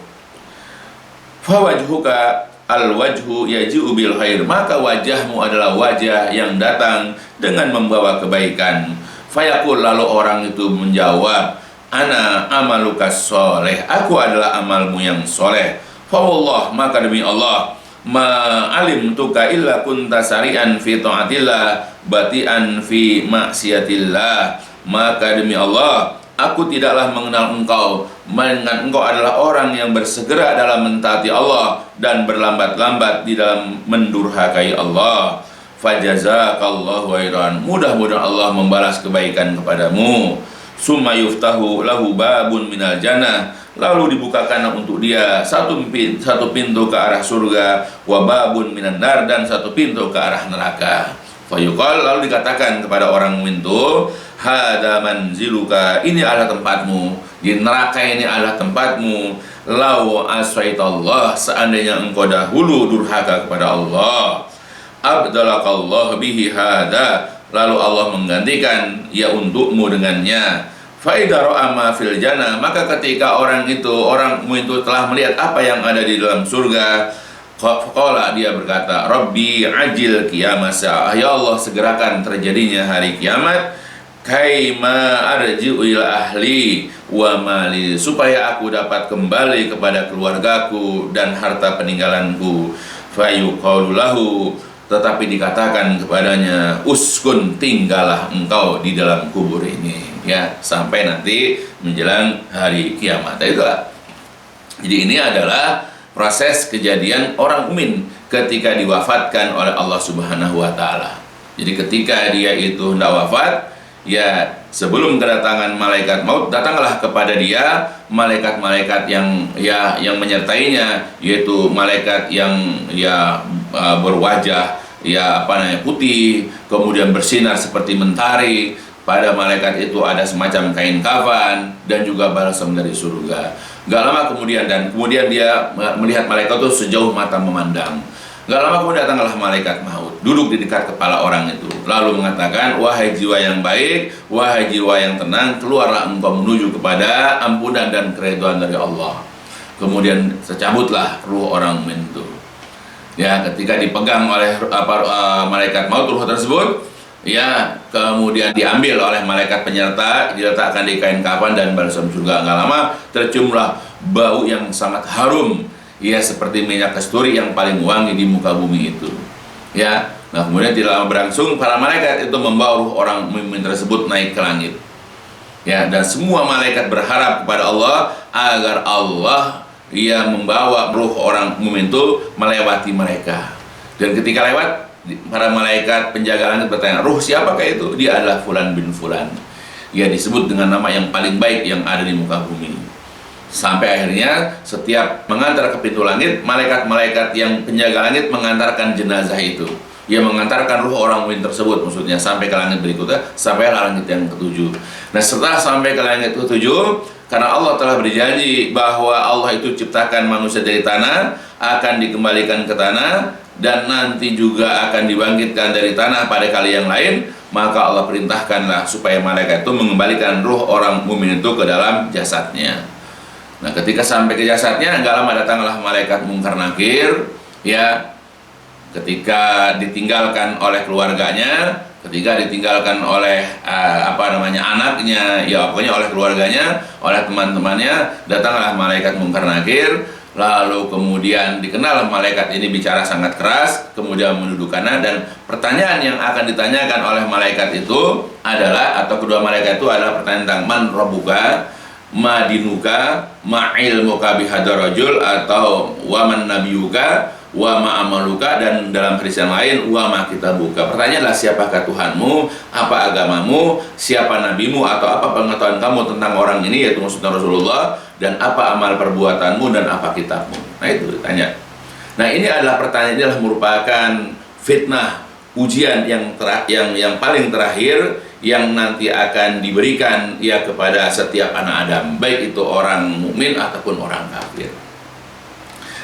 Fawajhuka al-wajhu yaji'u bil khair, maka wajahmu adalah wajah yang datang dengan membawa kebaikan. Fayaqul, lalu orang itu menjawab, ana amaluka soleh, aku adalah amalmu yang soleh. Fawallah, maka demi Allah, ma alimtuka illa kunta sari'an fi ta'atillah bati'an fi maksiatillah, maka demi Allah, aku tidaklah mengenal engkau, melainkan engkau adalah orang yang bersegera dalam mentaati Allah dan berlambat-lambat di dalam mendurhakai Allah. Fajazakallahu khairan, mudah-mudahan Allah membalas kebaikan kepadamu. Summa yuftahu lahu babun minal jannah, lalu dibukakan untuk dia satu pintu ke arah surga, wa babun minan nar, dan satu pintu ke arah neraka. Fayuqal, lalu dikatakan kepada orang mukmin itu, hada manziluka, ini adalah tempatmu, di neraka ini adalah tempatmu. Lau asaitallah, seandainya engkau dahulu durhaka kepada Allah, abdalakallah bihi hada, lalu Allah menggantikan ya untukmu dengannya. Faida ra'a ma fil jannah, maka ketika orang mukmin itu telah melihat apa yang ada di dalam surga, faqala, dia berkata, Rabbi ajil kiamat sa'ah, ya Allah segerakan terjadinya hari kiamat, kaima arji'u ila ahli wa mali, supaya aku dapat kembali kepada keluargaku dan harta peninggalanku. Fayuqalu lahu, tetapi dikatakan kepadanya, uskun, tinggallah engkau di dalam kubur ini ya sampai nanti menjelang hari kiamat. Itulah. Jadi ini adalah proses kejadian orang mukmin ketika diwafatkan oleh Allah Subhanahu wa taala. Jadi ketika dia itu hendak wafat, ya sebelum kedatangan malaikat maut, datanglah kepada dia malaikat-malaikat yang menyertainya, yaitu malaikat yang berwajah putih, kemudian bersinar seperti mentari. Pada malaikat itu ada semacam kain kafan dan juga balsam dari surga. Gak lama kemudian dia melihat malaikat itu sejauh mata memandang. Gak lama kemudian datanglah malaikat maut, duduk di dekat kepala orang itu, lalu mengatakan, wahai jiwa yang baik, wahai jiwa yang tenang, keluarlah engkau menuju kepada ampunan dan keridhaan dari Allah. Kemudian secabutlah ruh orang mukmin itu. Ya, ketika dipegang oleh malaikat maut ruh tersebut, ya kemudian diambil oleh malaikat penyerta, diletakkan di kain kafan dan balsam surga. Nggak lama terciumlah bau yang sangat harum, ya seperti minyak kasturi yang paling wangi di muka bumi itu. Ya, nah kemudian tidak lama berlangsung, para malaikat itu membawa ruh orang mukmin tersebut naik ke langit. Ya, dan semua malaikat berharap kepada Allah agar Allah membawa ruh orang mukmin itu melewati mereka. Dan ketika lewat, para malaikat penjaga langit bertanya, ruh siapakah itu? Dia adalah Fulan bin Fulan. Ia disebut dengan nama yang paling baik yang ada di muka bumi. Sampai akhirnya setiap mengantar ke pintu langit, malaikat-malaikat yang penjaga langit mengantarkan jenazah itu. Ia mengantarkan ruh orang mukmin tersebut, maksudnya sampai ke langit berikutnya, sampai langit yang ketujuh. Nah, setelah sampai ke langit ketujuh, karena Allah telah berjanji bahwa Allah itu ciptakan manusia dari tanah, akan dikembalikan ke tanah, dan nanti juga akan dibangkitkan dari tanah pada kali yang lain, maka Allah perintahkanlah supaya malaikat itu mengembalikan ruh orang mukmin itu ke dalam jasadnya. Nah, ketika sampai ke jasadnya, nggak lama datanglah malaikat Munkar Nakir, ya, ketika ditinggalkan oleh keluarganya, ketika ditinggalkan oleh anaknya, ya pokoknya oleh keluarganya, oleh teman-temannya, datanglah malaikat Munkar Nakir, Lalu kemudian dikenal malaikat ini bicara sangat keras, kemudian mendudukkannya, dan pertanyaan yang akan ditanyakan oleh malaikat itu adalah, atau kedua malaikat itu adalah pertanyaan tentang man rabbuka, ma dinuka, ma ilmuka bihadzal rajul, atau wa man nabiyuka, wa ma amaluka, dan dalam hadis yang lain wa ma kitabuka. Pertanyaan adalah siapakah Tuhanmu, apa agamamu, siapa nabimu, atau apa pengetahuan kamu tentang orang ini, yaitu maksudnya Rasulullah, dan apa amal perbuatanmu, dan apa kitabmu. Nah, itu ditanya. Nah, ini adalah pertanyaan, ini adalah merupakan fitnah, ujian yang paling terakhir yang nanti akan diberikan ya kepada setiap anak Adam, baik itu orang mukmin ataupun orang kafir.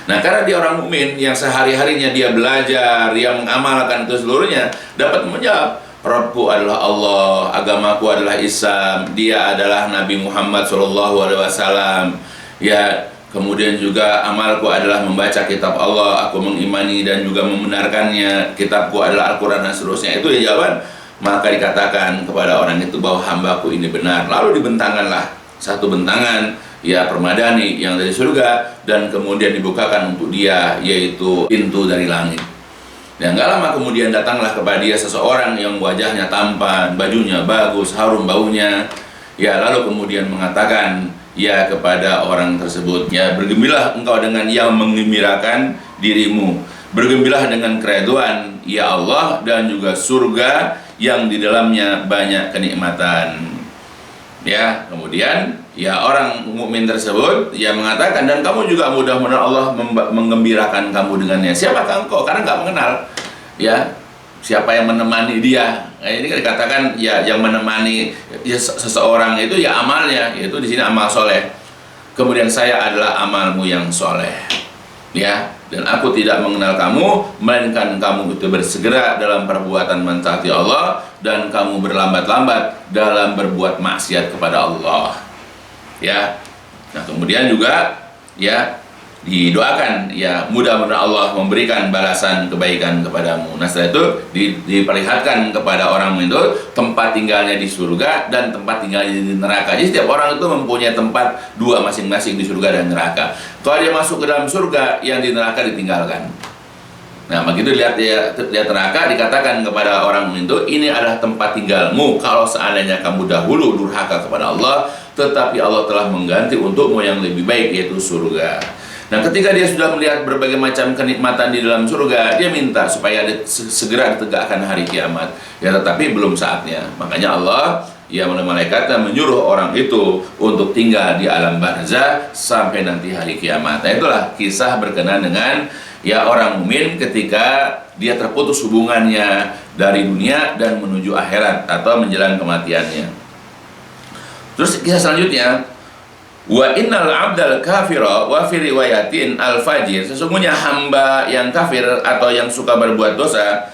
Nah, karena dia orang mukmin yang sehari-harinya dia belajar, yang mengamalkan itu seluruhnya, dapat menjawab, Rabbku adalah Allah, agamaku adalah Islam, dia adalah Nabi Muhammad SAW. Ya, kemudian juga amalku adalah membaca kitab Allah, aku mengimani dan juga membenarkannya, kitabku adalah Al-Quran dan seterusnya. Itu ya jawaban. Maka dikatakan kepada orang itu bahwa hambaku ini benar. Lalu dibentangkanlah satu bentangan ya permadani yang dari surga, dan kemudian dibukakan untuk dia, yaitu pintu dari langit. Dan gak lama kemudian datanglah kepada dia seseorang yang wajahnya tampan, bajunya bagus, harum baunya. Ya, lalu kemudian mengatakan ya kepada orang tersebut, ya bergembiralah engkau dengan yang menggembirakan dirimu, bergembiralah dengan keridhaan ya Allah, dan juga surga yang di dalamnya banyak kenikmatan. Ya, kemudian ya orang mukmin tersebut ya mengatakan, dan kamu juga mudah-mudahan Allah menggembirakan kamu dengannya. Siapakah engkau? Karena nggak mengenal ya siapa yang menemani dia. Nah, ini kan dikatakan ya yang menemani ya, seseorang itu ya amalnya, yaitu di sini amal soleh. Kemudian saya adalah amalmu yang soleh. Ya, dan aku tidak mengenal kamu, melainkan kamu itu bersegera dalam perbuatan mentaati Allah, dan kamu berlambat-lambat dalam berbuat maksiat kepada Allah. Ya, nah kemudian juga ya didoakan ya mudah-mudahan Allah memberikan balasan kebaikan kepadamu. Nah, setelah itu diperlihatkan kepada orang itu tempat tinggalnya di surga dan tempat tinggalnya di neraka. Jadi setiap orang itu mempunyai tempat dua masing-masing di surga dan neraka. Kalau dia masuk ke dalam surga, yang di neraka ditinggalkan. Nah, begitu lihat neraka, dikatakan kepada orang itu, ini adalah tempat tinggalmu kalau seandainya kamu dahulu durhaka kepada Allah, tetapi Allah telah mengganti untukmu yang lebih baik, yaitu surga. Nah, ketika dia sudah melihat berbagai macam kenikmatan di dalam surga, dia minta supaya segera ditegakkan hari kiamat. Ya, tetapi belum saatnya. Makanya Allah ya oleh malaikatnya menyuruh orang itu untuk tinggal di alam barzah sampai nanti hari kiamat. Nah, itulah kisah berkenaan dengan ya orang mukmin ketika dia terputus hubungannya dari dunia dan menuju akhirat atau menjelang kematiannya. Terus kisah selanjutnya, wa innal abdal kafira wa fi riwayatin al fajir, sesungguhnya hamba yang kafir atau yang suka berbuat dosa,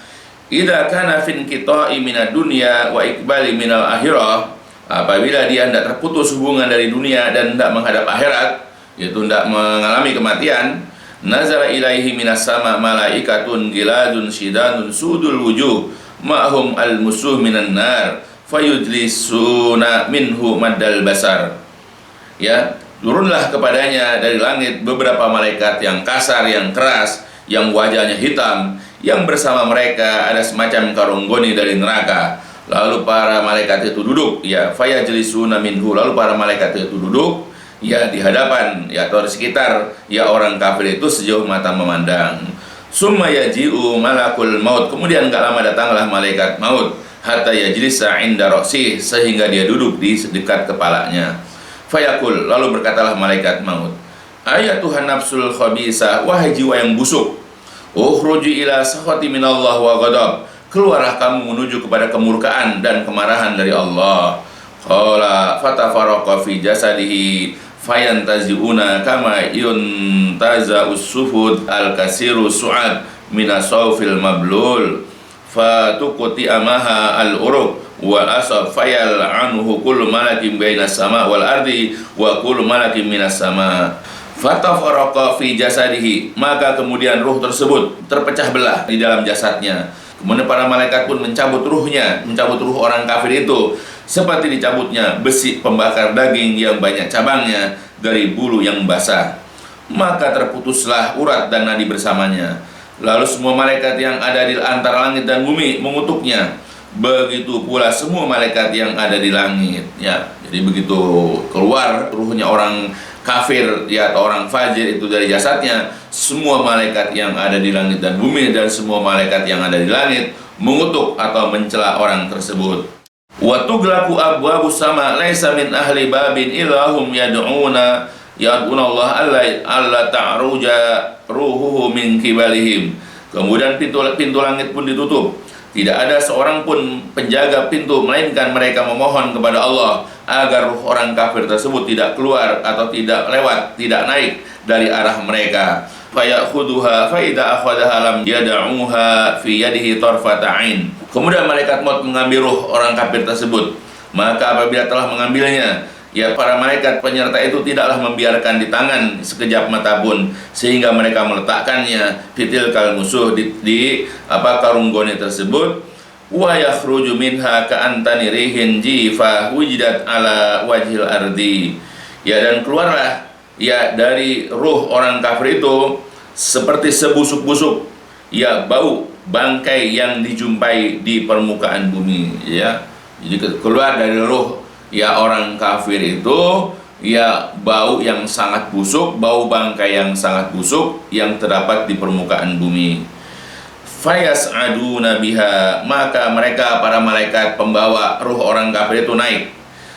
idza kana fin qita'i minad dunya wa iqbali minal akhirah, apabila dia hendak terputus hubungan dari dunia dan hendak menghadap akhirat, yaitu hendak mengalami kematian, nazara ilaihi minas sama malaikatun giladun shidanun sudul wujuh ma'hum al musuh minan nar fayujlisuna minhu maddal basar. Ya, turunlah kepadanya dari langit beberapa malaikat yang kasar, yang keras, yang wajahnya hitam, yang bersama mereka ada semacam karung goni dari neraka. Lalu para malaikat itu duduk, ya, fayajlisuna minhu, lalu para malaikat itu duduk ya di hadapan ya atau di sekitar ya orang kafir itu sejauh mata memandang. Summa yaji'u malakul maut, kemudian enggak lama datanglah malaikat maut, hatta yajlisa inda ra'sih, sehingga dia duduk di dekat kepalanya. Fayaqul, lalu berkatalah malaikat maut, ayat Tuhan nafsul khabisa, wahai jiwa yang busuk, ukhruji ila sakhati minallah wa ghadab, keluarlah kamu menuju kepada kemurkaan dan kemarahan dari Allah. Qala fatafaraqa fi jasadihi fayantazi'una kama yuntaza us-sufud al-kasiru su'ad minasawfil mablul fatuqti amaha al-uruq wal asab fayal anhu kullu malakin bainas sama wal ardi wa kullu malakin minas sama. Fatafaraqa fi jasadihi, maka kemudian ruh tersebut terpecah belah di dalam jasadnya. Kemudian para malaikat pun mencabut ruhnya, mencabut ruh orang kafir itu seperti dicabutnya besi pembakar daging yang banyak cabangnya dari bulu yang basah. maka terputuslah urat dan nadi bersamanya. Lalu semua malaikat yang ada di antara langit dan bumi mengutuknya. Begitu pula semua malaikat yang ada di langit. Ya, jadi begitu keluar ruhnya orang kafir ya atau orang fajir itu dari jasadnya, semua malaikat yang ada di langit dan bumi dan semua malaikat yang ada di langit mengutuk atau mencela orang tersebut. Wa tughlaqu abwabus sama laisa min ahli babin illahum yad'una Allah alla ta'ruja ruhuhu min kibalihim. Kemudian pintu langit pun ditutup. Tidak ada seorang pun penjaga pintu melainkan mereka memohon kepada Allah agar ruh orang kafir tersebut tidak keluar atau tidak lewat, tidak naik dari arah mereka. Fayakhuduha fa idza akhadaha lam yad'uha fi yadihi tarfata ain. Kemudian malaikat maut mengambil ruh orang kafir tersebut. Maka apabila telah mengambilnya, ya para malaikat penyerta itu tidaklah membiarkan di tangan sekejap mata pun, sehingga mereka meletakkannya fitil kal musuh di karung goni tersebut. Wa yakhruju minha ka'antani rihin jifa wujidat ala wajhil ardi. Ya, dan keluarlah ya dari ruh orang kafir itu seperti sebusuk-busuk ya bau bangkai yang dijumpai di permukaan bumi, ya. Jadi keluar dari ruh ya orang kafir itu ya bau yang sangat busuk, bau bangkai yang sangat busuk yang terdapat di permukaan bumi. Fayas'aduna biha, maka mereka para malaikat pembawa ruh orang kafir itu naik.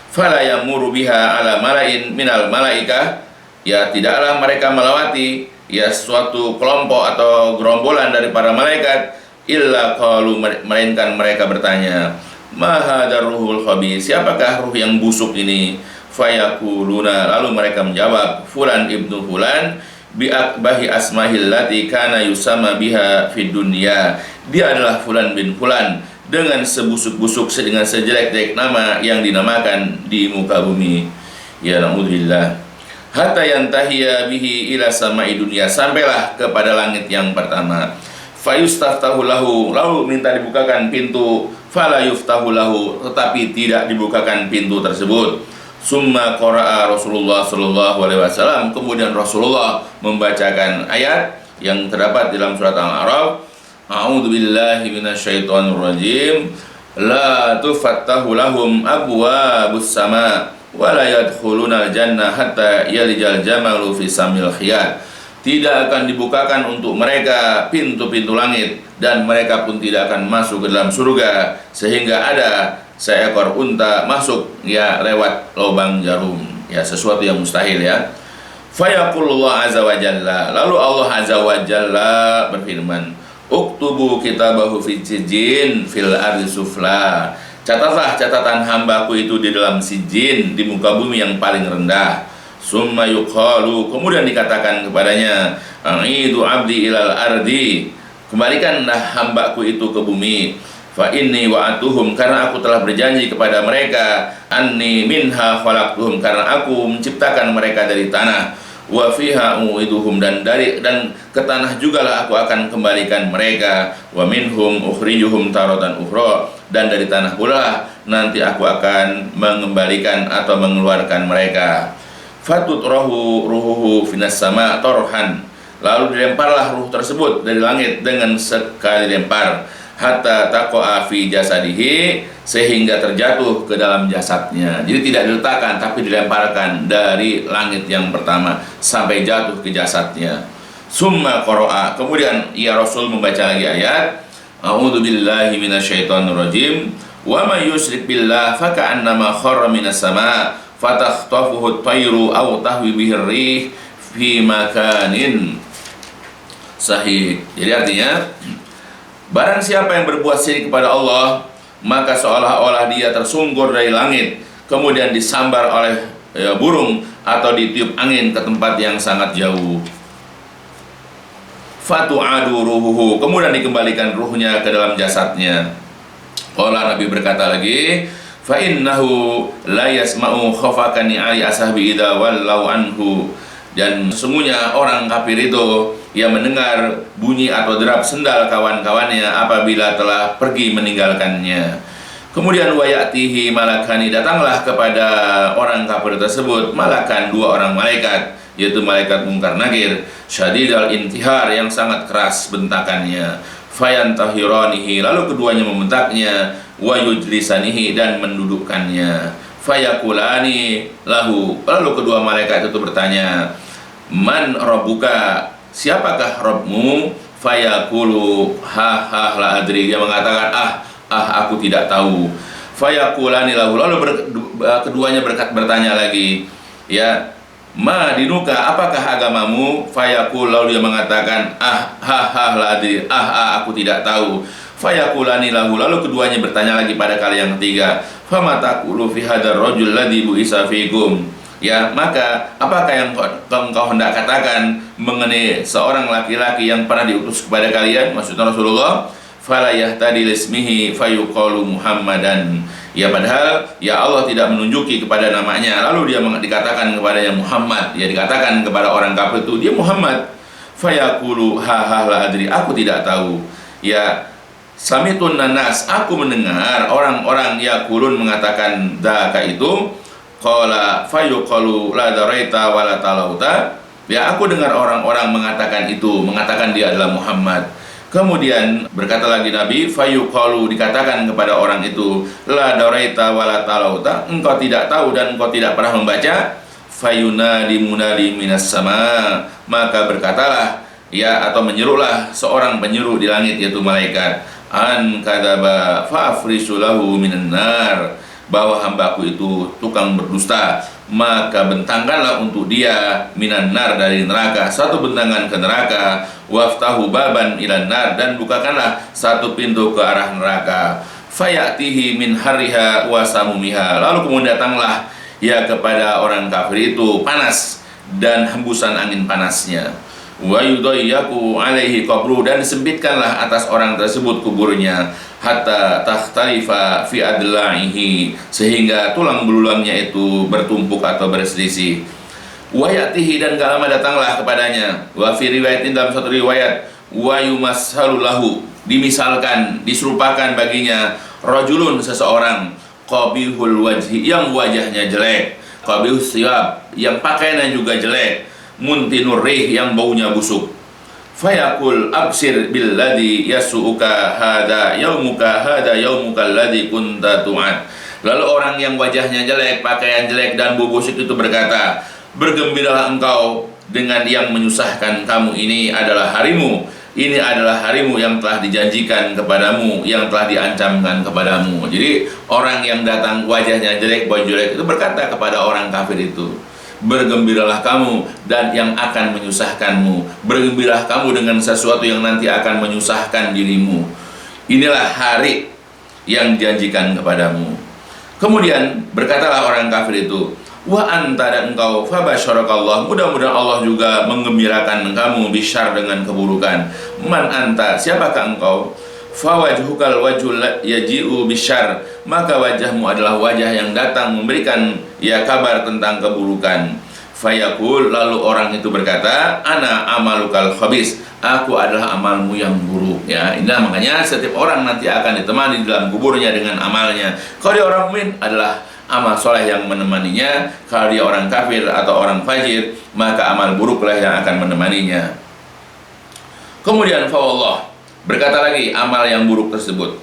Fala yamuru biha ala malain minal malaikah, ya tidaklah mereka melewati ya suatu kelompok atau gerombolan dari para malaikat illa qalu, melainkan mereka bertanya, ma hadzal ruhul khabis, siapakah ruh yang busuk ini? Fayaquluna, lalu mereka menjawab, fulan ibnu fulan bi akbahi asmahil lati kana yusama biha fid dunya, dia adalah fulan bin fulan dengan sebusuk-busuk dengan sejelek-jelek nama yang dinamakan di muka bumi. Ya naudzubillah. Hatta yantahiya bihi ila sama'i dunya, sampailah kepada langit yang pertama. Fayustaftahu lahu, lalu minta dibukakan pintu. Fala yuftahu lahu, tetapi tidak dibukakan pintu tersebut. Summa qara'a Rasulullah sallallahu alaihi wasallam, kemudian Rasulullah membacakan ayat yang terdapat dalam surat Al-A'raf, a'udzu billahi minasyaitonir rajim, la tufattahu lahum abwabus sama wa la yadkhuluna al-jannah hatta yalijal jamalu fi samil khiyat. Tidak akan dibukakan untuk mereka pintu-pintu langit, dan mereka pun tidak akan masuk ke dalam surga sehingga ada seekor unta masuk ya lewat lubang jarum, ya sesuatu yang mustahil ya. Fayaqulullah azza wa jalla, lalu Allah azza wa jalla berfirman, uktubu kitabahu fi sijjin fil ardi sufla, catatlah catatan hambaku itu di dalam sijjin, di muka bumi yang paling rendah. Summa yuqalu, kemudian dikatakan kepadanya, aidu abdi ilal ardi, kembalikanlah hambaku itu ke bumi. Fa inni wa'atuhum, karena aku telah berjanji kepada mereka, anni minha khalaqtuhum, karena aku menciptakan mereka dari tanah, wa fiha u'iduhum, dan ke tanah jugalah aku akan kembalikan mereka, wa minhum ukhrijuhum taratan ukhra, dan dari tanah pula nanti aku akan mengembalikan atau mengeluarkan mereka. Fatutrahu ruhuhu finas sama torhan, lalu dilemparlah ruh tersebut dari langit dengan sekali lempar, hatta taqa'a fi jasadihi, sehingga terjatuh ke dalam jasadnya. Jadi tidak diletakkan tapi dilemparkan dari langit yang pertama sampai jatuh ke jasadnya. Summa qara'a, kemudian ya Rasul membaca lagi ayat, a'udzu billahi minasyaitonir rajim, wa may yusyrik billah faka'annama kharra minas sama' fatakhtafuhu at-tayru aw tahwi bihi ar-rih fi makanin sahih. Jadi artinya, barang siapa yang berbuat syirik kepada Allah, maka seolah-olah dia tersungkur dari langit, kemudian disambar oleh burung atau ditiup angin ke tempat yang sangat jauh. Fatu'adu ruhuhu, kemudian dikembalikan ruhnya ke dalam jasadnya. Qala, Nabi berkata lagi, fa innahu la yasma'u khafaqani ali ashabi idza wallau anhu, dan sesungguhnya orang kafir itu yang mendengar bunyi atau derap sendal kawan-kawannya apabila telah pergi meninggalkannya. Kemudian wayatihi malakani, datanglah kepada orang kafir tersebut malakan, dua orang malaikat yaitu malaikat Munkar Nakir, syadidal intihar, yang sangat keras bentakannya, fayantahiranihi, lalu keduanya membentaknya, wa yujlisanihi, dan mendudukkannya, fayakulani lahu, lalu kedua malaikat itu bertanya, man rabbuka, siapakah Rabbmu? Fayaqulu ha la adri, dia mengatakan aku tidak tahu. Fayaqulani lahu, lalu keduanya bertanya lagi, ya, ma dinuka, apakah agamamu? Fayaqul, lalu dia mengatakan la adri, aku tidak tahu. Fayaqulani lahu, lalu keduanya bertanya lagi pada kali yang ketiga, fama taqulu fi hadzal rajul ladzi bu'isa fikum, ya, maka apakah yang engkau hendak katakan mengenai seorang laki-laki yang pernah diutus kepada kalian, maksudnya Rasulullah? Fala yahtadi lismihi fayuqalu Muhammadan, ya, padahal ya Allah tidak menunjuki kepada namanya, lalu dia dikatakan kepadanya Muhammad, ya, dikatakan kepada orang kafir itu dia Muhammad. Fayaqulu la adri, aku tidak tahu. Ya, samitun nanas, aku mendengar orang-orang yaqulun mengatakan daka itu, qala fayuqalu la daraita wa la talauta, ya, aku dengar orang-orang mengatakan itu, mengatakan dia adalah Muhammad. Kemudian berkata lagi Nabi, fayuqalu, dikatakan kepada orang itu, la daraita wa la talauta, engkau tidak tahu dan engkau tidak pernah membaca. Fayunadi munadi minas sama, maka berkatalah, ya, atau menyerulah seorang penyeru di langit, yaitu malaikat, an kadzaba fa'afrishu lahu minan nar, bahwa hambaku itu tukang berdusta, maka bentangkanlah untuk dia minan nar, dari neraka, satu bentangan ke neraka, waftahu baban ilan nar, dan bukakanlah satu pintu ke arah neraka, fayatihi min hariha wa samumiha, lalu kemudian datanglah, ya, kepada orang kafir itu panas dan hembusan angin panasnya, wa yudayyaku alaihi qabru, dan disempitkanlah atas orang tersebut kuburnya, hatta takhtalifa fi adla'ihi, sehingga tulang belulangnya itu bertumpuk atau berselisih. Wa yatihi, dan gak lama datanglah kepadanya, wa fi riwayatin, dalam satu riwayat, wa yumashalu lahu, dimisalkan, diserupakan baginya, rajulun, seseorang, qabihul wajhi, yang wajahnya jelek, qabihus siyab, yang pakaiannya juga jelek, muntinur rih, yang baunya busuk. Fayaqul absir billadhi yasu'uka hada yaumuka alladhi kunta tu'ad, lalu orang yang wajahnya jelek, pakaian jelek, dan bau busuk itu berkata, bergembiralah engkau dengan yang menyusahkan kamu, ini adalah harimu, ini adalah harimu yang telah dijanjikan kepadamu, yang telah diancamkan kepadamu. Jadi orang yang datang wajahnya jelek, bau jelek itu berkata kepada orang kafir itu, bergembiralah kamu dan yang akan menyusahkanmu, bergembiralah kamu dengan sesuatu yang nanti akan menyusahkan dirimu, inilah hari yang dijanjikan kepadamu. Kemudian berkatalah orang kafir itu, wa anta, dan engkau, fabasyarakallah, mudah-mudahan Allah juga menggembirakan kamu, bisyar, dengan keburukan. Man anta, siapakah engkau? Fawajhukal wajhul yaji'u bisyar, maka wajahmu adalah wajah yang datang memberikan, ya, kabar tentang keburukan. Fayaqul, lalu orang itu berkata, ana amalukal khabis, aku adalah amalmu yang buruk, ya. Inilah makanya setiap orang nanti akan ditemani di dalam kuburnya dengan amalnya. Kalau dia orang mukmin adalah amal soleh yang menemaninya, kalau dia orang kafir atau orang fajir, maka amal buruklah yang akan menemaninya. Kemudian fawallah, berkata lagi amal yang buruk tersebut,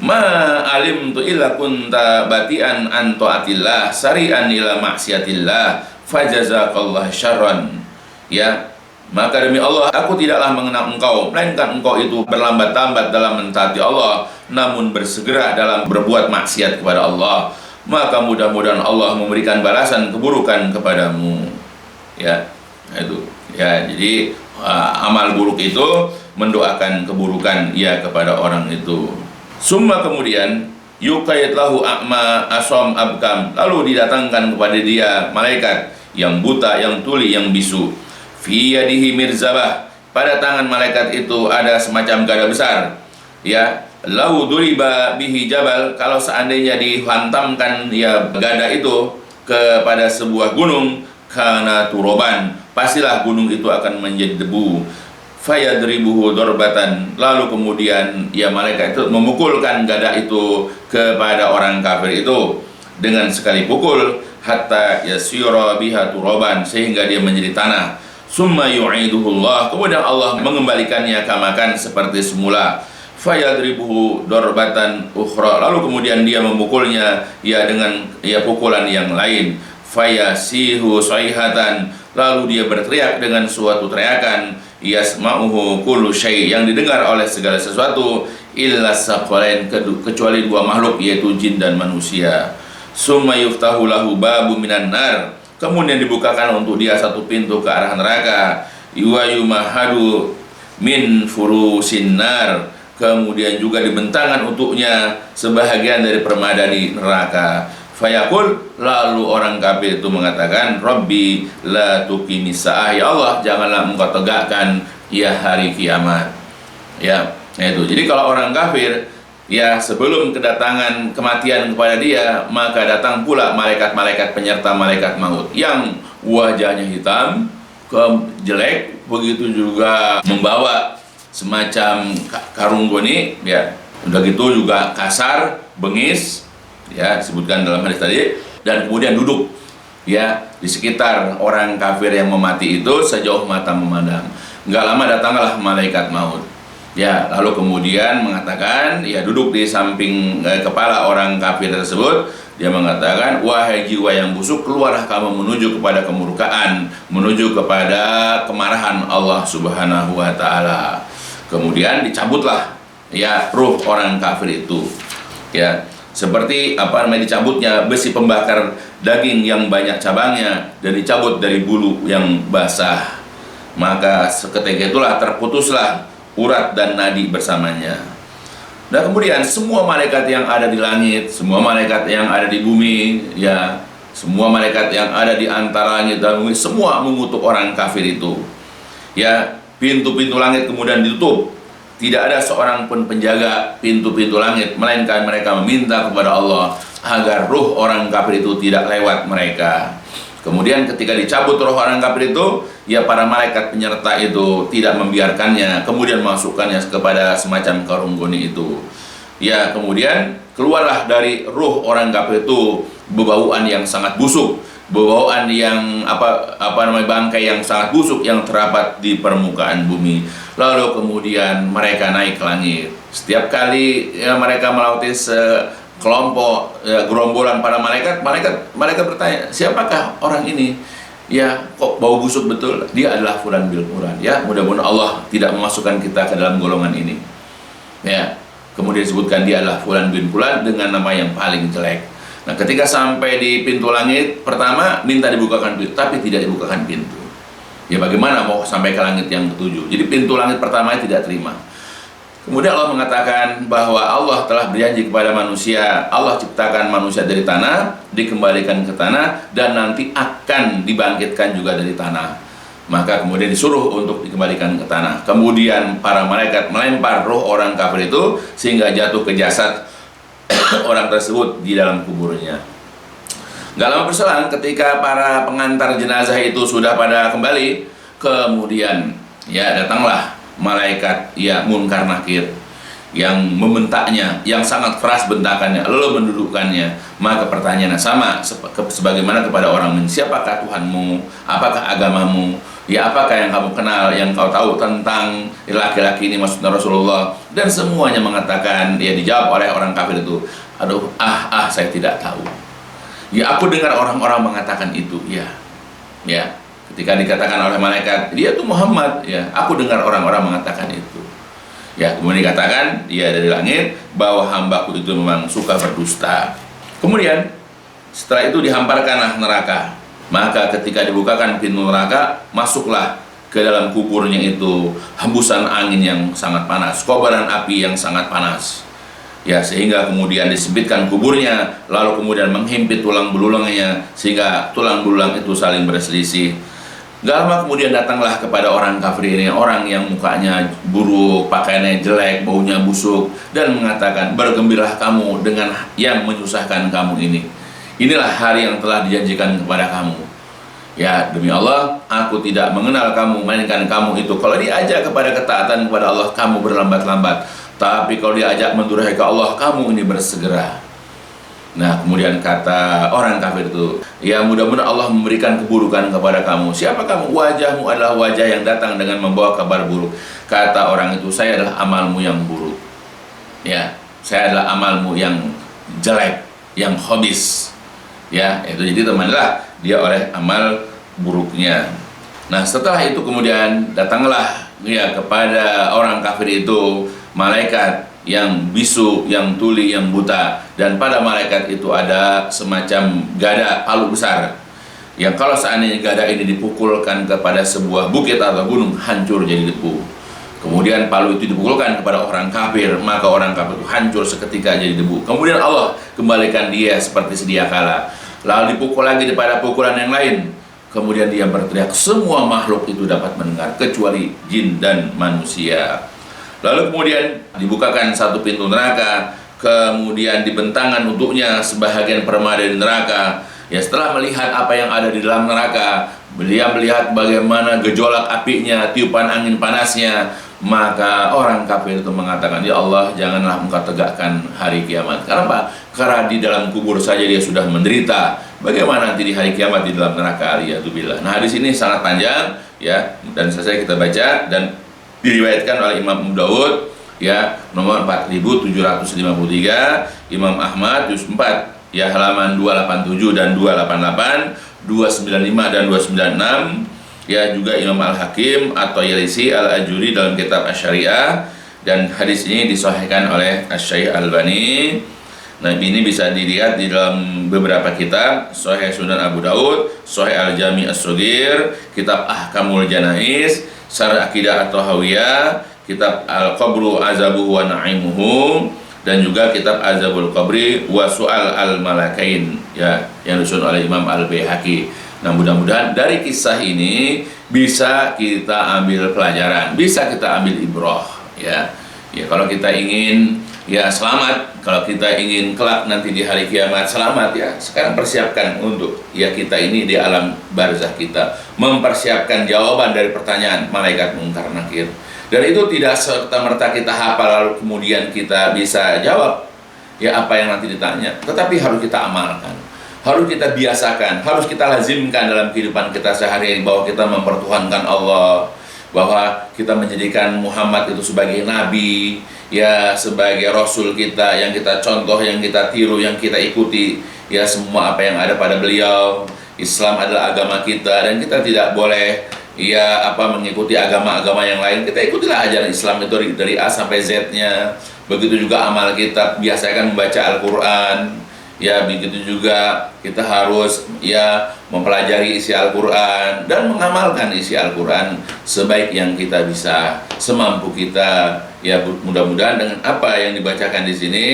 ma alimtu illa kunta batian an taatillah sari'an ila maksiatillah fajazakallah syarran, ya, maka demi Allah aku tidaklah mengenal engkau, melainkan engkau itu berlambat-lambat dalam mentaati Allah, namun bersegera dalam berbuat maksiat kepada Allah, maka mudah-mudahan Allah memberikan balasan keburukan kepadamu, ya. Itu, ya, jadi amal buruk itu mendoakan keburukan, ya, kepada orang itu. Summa, kemudian, yuqayyid lahu a'ma asom abkam, lalu didatangkan kepada dia malaikat yang buta, yang tuli, yang bisu. Fi yadihi mirzabah, pada tangan malaikat itu ada semacam gada besar, ya. Lau duriba bihi jabal, kalau seandainya dihantamkan, ya, gada itu kepada sebuah gunung, kana turoban, pastilah gunung itu akan menjadi debu. Fayadribuhu dorbatan, lalu kemudian, ya, malaikat itu memukulkan gada itu kepada orang kafir itu dengan sekali pukul, hatta yasira biha turaban, sehingga dia menjadi tanah. Summa yu'iduhullah, kemudian Allah mengembalikannya kamakan seperti semula. Fayadribuhu darbatan ukhra, lalu kemudian dia memukulnya ya dengan ya pukulan yang lain. Fayasihu sayhatan, lalu dia berteriak dengan suatu teriakan. Yasma'uhu kullu syai', yang didengar oleh segala sesuatu, illa saqalain, kecuali dua makhluk yaitu jin dan manusia. Summa yuftahu lahu babu minan nar, kemudian dibukakan untuk dia satu pintu ke arah neraka. Yuwayumahadu min furusin nar, kemudian juga dibentangkan untuknya sebahagian dari permadani neraka. Fayaqul, lalu orang kafir itu mengatakan, Rabbi la tuqimis sa'ah, ya Allah janganlah engkau tegakkan ya hari kiamat. Ya, itu. Jadi kalau orang kafir ya sebelum kedatangan kematian kepada dia, maka datang pula malaikat-malaikat penyerta malaikat maut yang wajahnya hitam, jelek, begitu juga membawa semacam karung goni, ya. Udah gitu juga kasar, bengis, ya, disebutkan dalam hadis tadi, dan kemudian duduk ya di sekitar orang kafir yang memati itu sejauh mata memandang. Enggak lama datanglah malaikat maut. Ya, lalu kemudian mengatakan, ya duduk di samping kepala orang kafir tersebut. Dia mengatakan, wahai jiwa yang busuk, keluarlah kamu menuju kepada kemurkaan, menuju kepada kemarahan Allah Subhanahu wa taala. Kemudian dicabutlah ya ruh orang kafir itu. Ya, seperti dicabutnya besi pembakar daging yang banyak cabangnya dan dicabut dari bulu yang basah. Maka seketika itulah terputuslah urat dan nadi bersamanya. Dan kemudian semua malaikat yang ada di langit, semua malaikat yang ada di bumi, ya, semua malaikat yang ada di antara langit dan bumi, semua mengutuk orang kafir itu. Ya, pintu-pintu langit kemudian ditutup. Tidak ada seorang pun penjaga pintu-pintu langit, melainkan mereka meminta kepada Allah agar ruh orang kafir itu tidak lewat mereka. Kemudian ketika dicabut roh orang kafir itu, ya para malaikat penyerta itu tidak membiarkannya, kemudian masukkannya kepada semacam karung goni itu. Ya, kemudian keluarlah dari ruh orang kafir itu bebauan yang sangat busuk, bebauan yang bangkai yang sangat busuk yang terdapat di permukaan bumi. Lalu kemudian mereka naik ke langit. Setiap kali ya, mereka melewati kelompok gerombolan para malaikat bertanya, siapakah orang ini? Ya, kok bau busuk betul? Dia adalah fulan bil fulan. Ya, mudah-mudahan Allah tidak memasukkan kita ke dalam golongan ini. Ya, kemudian disebutkan dia adalah fulan bin fulan dengan nama yang paling jelek. Nah, ketika sampai di pintu langit pertama, minta dibukakan pintu, tapi tidak dibukakan pintu. Ya, bagaimana mau sampai ke langit yang ketujuh? Jadi pintu langit pertama tidak terima. Kemudian Allah mengatakan bahwa Allah telah berjanji kepada manusia, Allah ciptakan manusia dari tanah, dikembalikan ke tanah, dan nanti akan dibangkitkan juga dari tanah. Maka kemudian disuruh untuk dikembalikan ke tanah. Kemudian para malaikat melempar roh orang kafir itu sehingga jatuh ke jasad orang tersebut di dalam kuburnya. Gak lama berselang ketika para pengantar jenazah itu sudah pada kembali, kemudian ya datanglah malaikat ya Munkar Nakir yang membentaknya, yang sangat keras bentakannya, lalu mendudukkannya. Maka pertanyaannya sama sebagaimana kepada orang, siapakah Tuhanmu, apakah agamamu, ya apakah yang kamu kenal, yang kau tahu tentang laki-laki ini, maksudnya Rasulullah. Dan semuanya mengatakan, ya dijawab oleh orang kafir itu, aduh, saya tidak tahu. Ya aku dengar orang-orang mengatakan itu, ya. Ketika dikatakan oleh malaikat, dia itu Muhammad, ya, aku dengar orang-orang mengatakan itu. Ya, kemudian dikatakan dia dari langit bahwa hambaku itu memang suka berdusta. Kemudian setelah itu dihamparkanlah neraka. Maka ketika dibukakan pintu neraka, masuklah ke dalam kuburnya itu hembusan angin yang sangat panas, kobaran api yang sangat panas. Ya, sehingga kemudian disempitkan kuburnya, lalu kemudian menghimpit tulang belulangnya sehingga tulang belulang itu saling berselisih. Gak lama kemudian datanglah kepada orang kafir ini orang yang mukanya buruk, pakaiannya jelek, baunya busuk, dan mengatakan, bergembiralah kamu dengan yang menyusahkan kamu ini. Inilah hari yang telah dijanjikan kepada kamu. Ya, demi Allah, aku tidak mengenal kamu, melainkan kamu itu kalau diajak kepada ketaatan kepada Allah, kamu berlambat-lambat. Tapi kalau diajak mendurhaka Allah, kamu ini bersegera. Nah, kemudian kata orang kafir itu, ya mudah-mudahan Allah memberikan keburukan kepada kamu. Siapa kamu? Wajahmu adalah wajah yang datang dengan membawa kabar buruk. Kata orang itu, saya adalah amalmu yang buruk. Ya, saya adalah amalmu yang jelek, yang khabis. Ya, itu jadi temanlah dia oleh amal buruknya. Nah, setelah itu kemudian datanglah ya kepada orang kafir itu malaikat yang bisu, yang tuli, yang buta, dan pada malaikat itu ada semacam gada palu besar yang kalau seandainya gada ini dipukulkan kepada sebuah bukit atau gunung, hancur jadi debu. Kemudian palu itu dipukulkan kepada orang kafir, maka orang kafir itu hancur seketika jadi debu. Kemudian Allah kembalikan dia seperti sedia kala, lalu dipukul lagi pada pukulan yang lain. Kemudian dia berteriak, semua makhluk itu dapat mendengar kecuali jin dan manusia. Lalu kemudian dibukakan satu pintu neraka, kemudian dibentangkan untuknya sebahagian permata di neraka. Ya, setelah melihat apa yang ada di dalam neraka, beliau melihat bagaimana gejolak apinya, tiupan angin panasnya, maka orang kafir itu mengatakan, ya Allah, janganlah engkau tegakkan hari kiamat. Kenapa? Karena di dalam kubur saja dia sudah menderita. Bagaimana nanti di hari kiamat di dalam neraka? Aliyatubillah. Nah, di sini sangat panjang ya, dan selesai kita baca dan diriwayatkan oleh Imam Abu Daud ya nomor 4753, Imam Ahmad juz 4 ya halaman 287 dan 288, 295 dan 296 ya, juga Imam Al-Hakim atau Yalisi Al-Ajuri dalam kitab Asy-Syariah, dan hadis ini disahihkan oleh Asy-Syaikh Al-Albani. Nah, ini bisa dilihat di dalam beberapa kitab, Sahih Sunan Abu Daud, Sahih Al-Jami' As-Shaghir, kitab Ahkamul Janaiz, Syarah Aqidah At-Tahawiyah, kitab Al-Qabru Azabuhu wa Na'imuhu, dan juga kitab Azabul Qabri wa Su'al Al-Malakain ya, yang disusun oleh Imam Al-Baihaqi. Nah, mudah-mudahan dari kisah ini bisa kita ambil pelajaran, bisa kita ambil ibrah ya. Ya, kalau kita ingin ya selamat, kalau kita ingin kelak nanti di hari kiamat selamat ya, sekarang persiapkan untuk ya kita ini di alam barzah kita mempersiapkan jawaban dari pertanyaan malaikat Munkar Nakir. Dan itu tidak serta-merta kita hafal lalu kemudian kita bisa jawab ya apa yang nanti ditanya, tetapi harus kita amalkan, harus kita biasakan, harus kita lazimkan dalam kehidupan kita sehari-hari, bahwa kita mempertuhankan Allah, bahwa kita menjadikan Muhammad itu sebagai nabi ya, sebagai rasul kita yang kita contoh, yang kita tiru, yang kita ikuti ya, semua apa yang ada pada beliau. Islam adalah agama kita dan kita tidak boleh ya mengikuti agama-agama yang lain. Kita ikutilah ajaran Islam itu dari A sampai Z-nya. Begitu juga amal kita, biasakan membaca Al-Qur'an. Ya, begitu juga kita harus ya mempelajari isi Al-Qur'an dan mengamalkan isi Al-Qur'an sebaik yang kita bisa, semampu kita. Ya, mudah-mudahan dengan apa yang dibacakan di sini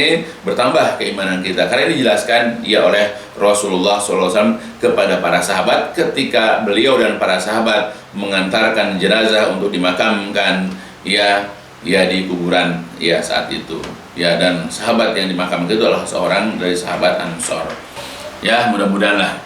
bertambah keimanan kita. Karena ini dijelaskan ya oleh Rasulullah SAW kepada para sahabat ketika beliau dan para sahabat mengantarkan jenazah untuk dimakamkan ya di kuburan ya saat itu. Ya, dan sahabat yang dimakamkan itu adalah seorang dari sahabat Ansor. Ya, mudah-mudahanlah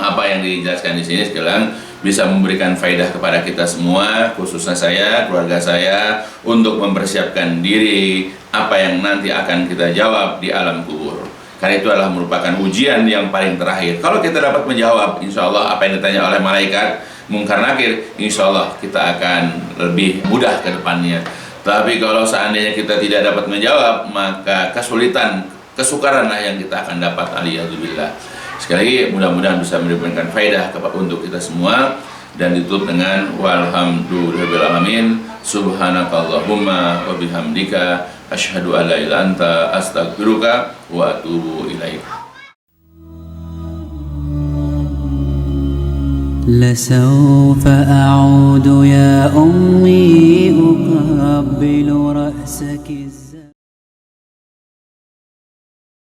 apa yang dijelaskan di sini sekarang bisa memberikan faedah kepada kita semua, khususnya saya, keluarga saya, untuk mempersiapkan diri apa yang nanti akan kita jawab di alam kubur. Karena itu adalah merupakan ujian yang paling terakhir. Kalau kita dapat menjawab, insya Allah apa yang ditanya oleh malaikat Munkar Nakir, insya Allah kita akan lebih mudah ke depannya. Tapi kalau seandainya kita tidak dapat menjawab, maka kesulitan, kesukaranlah yang kita akan dapat. Aliyahzubillah. Sekali lagi mudah-mudahan bisa memberikan faedah untuk kita semua, dan ditutup dengan walhamdulillahirabbil alamin. Subhanakallahumma wa bihamdika asyhadu an la ilaha illa anta astaghfiruka wa atubu ilaik. لسوف أعود يا أمي أقبل رأسك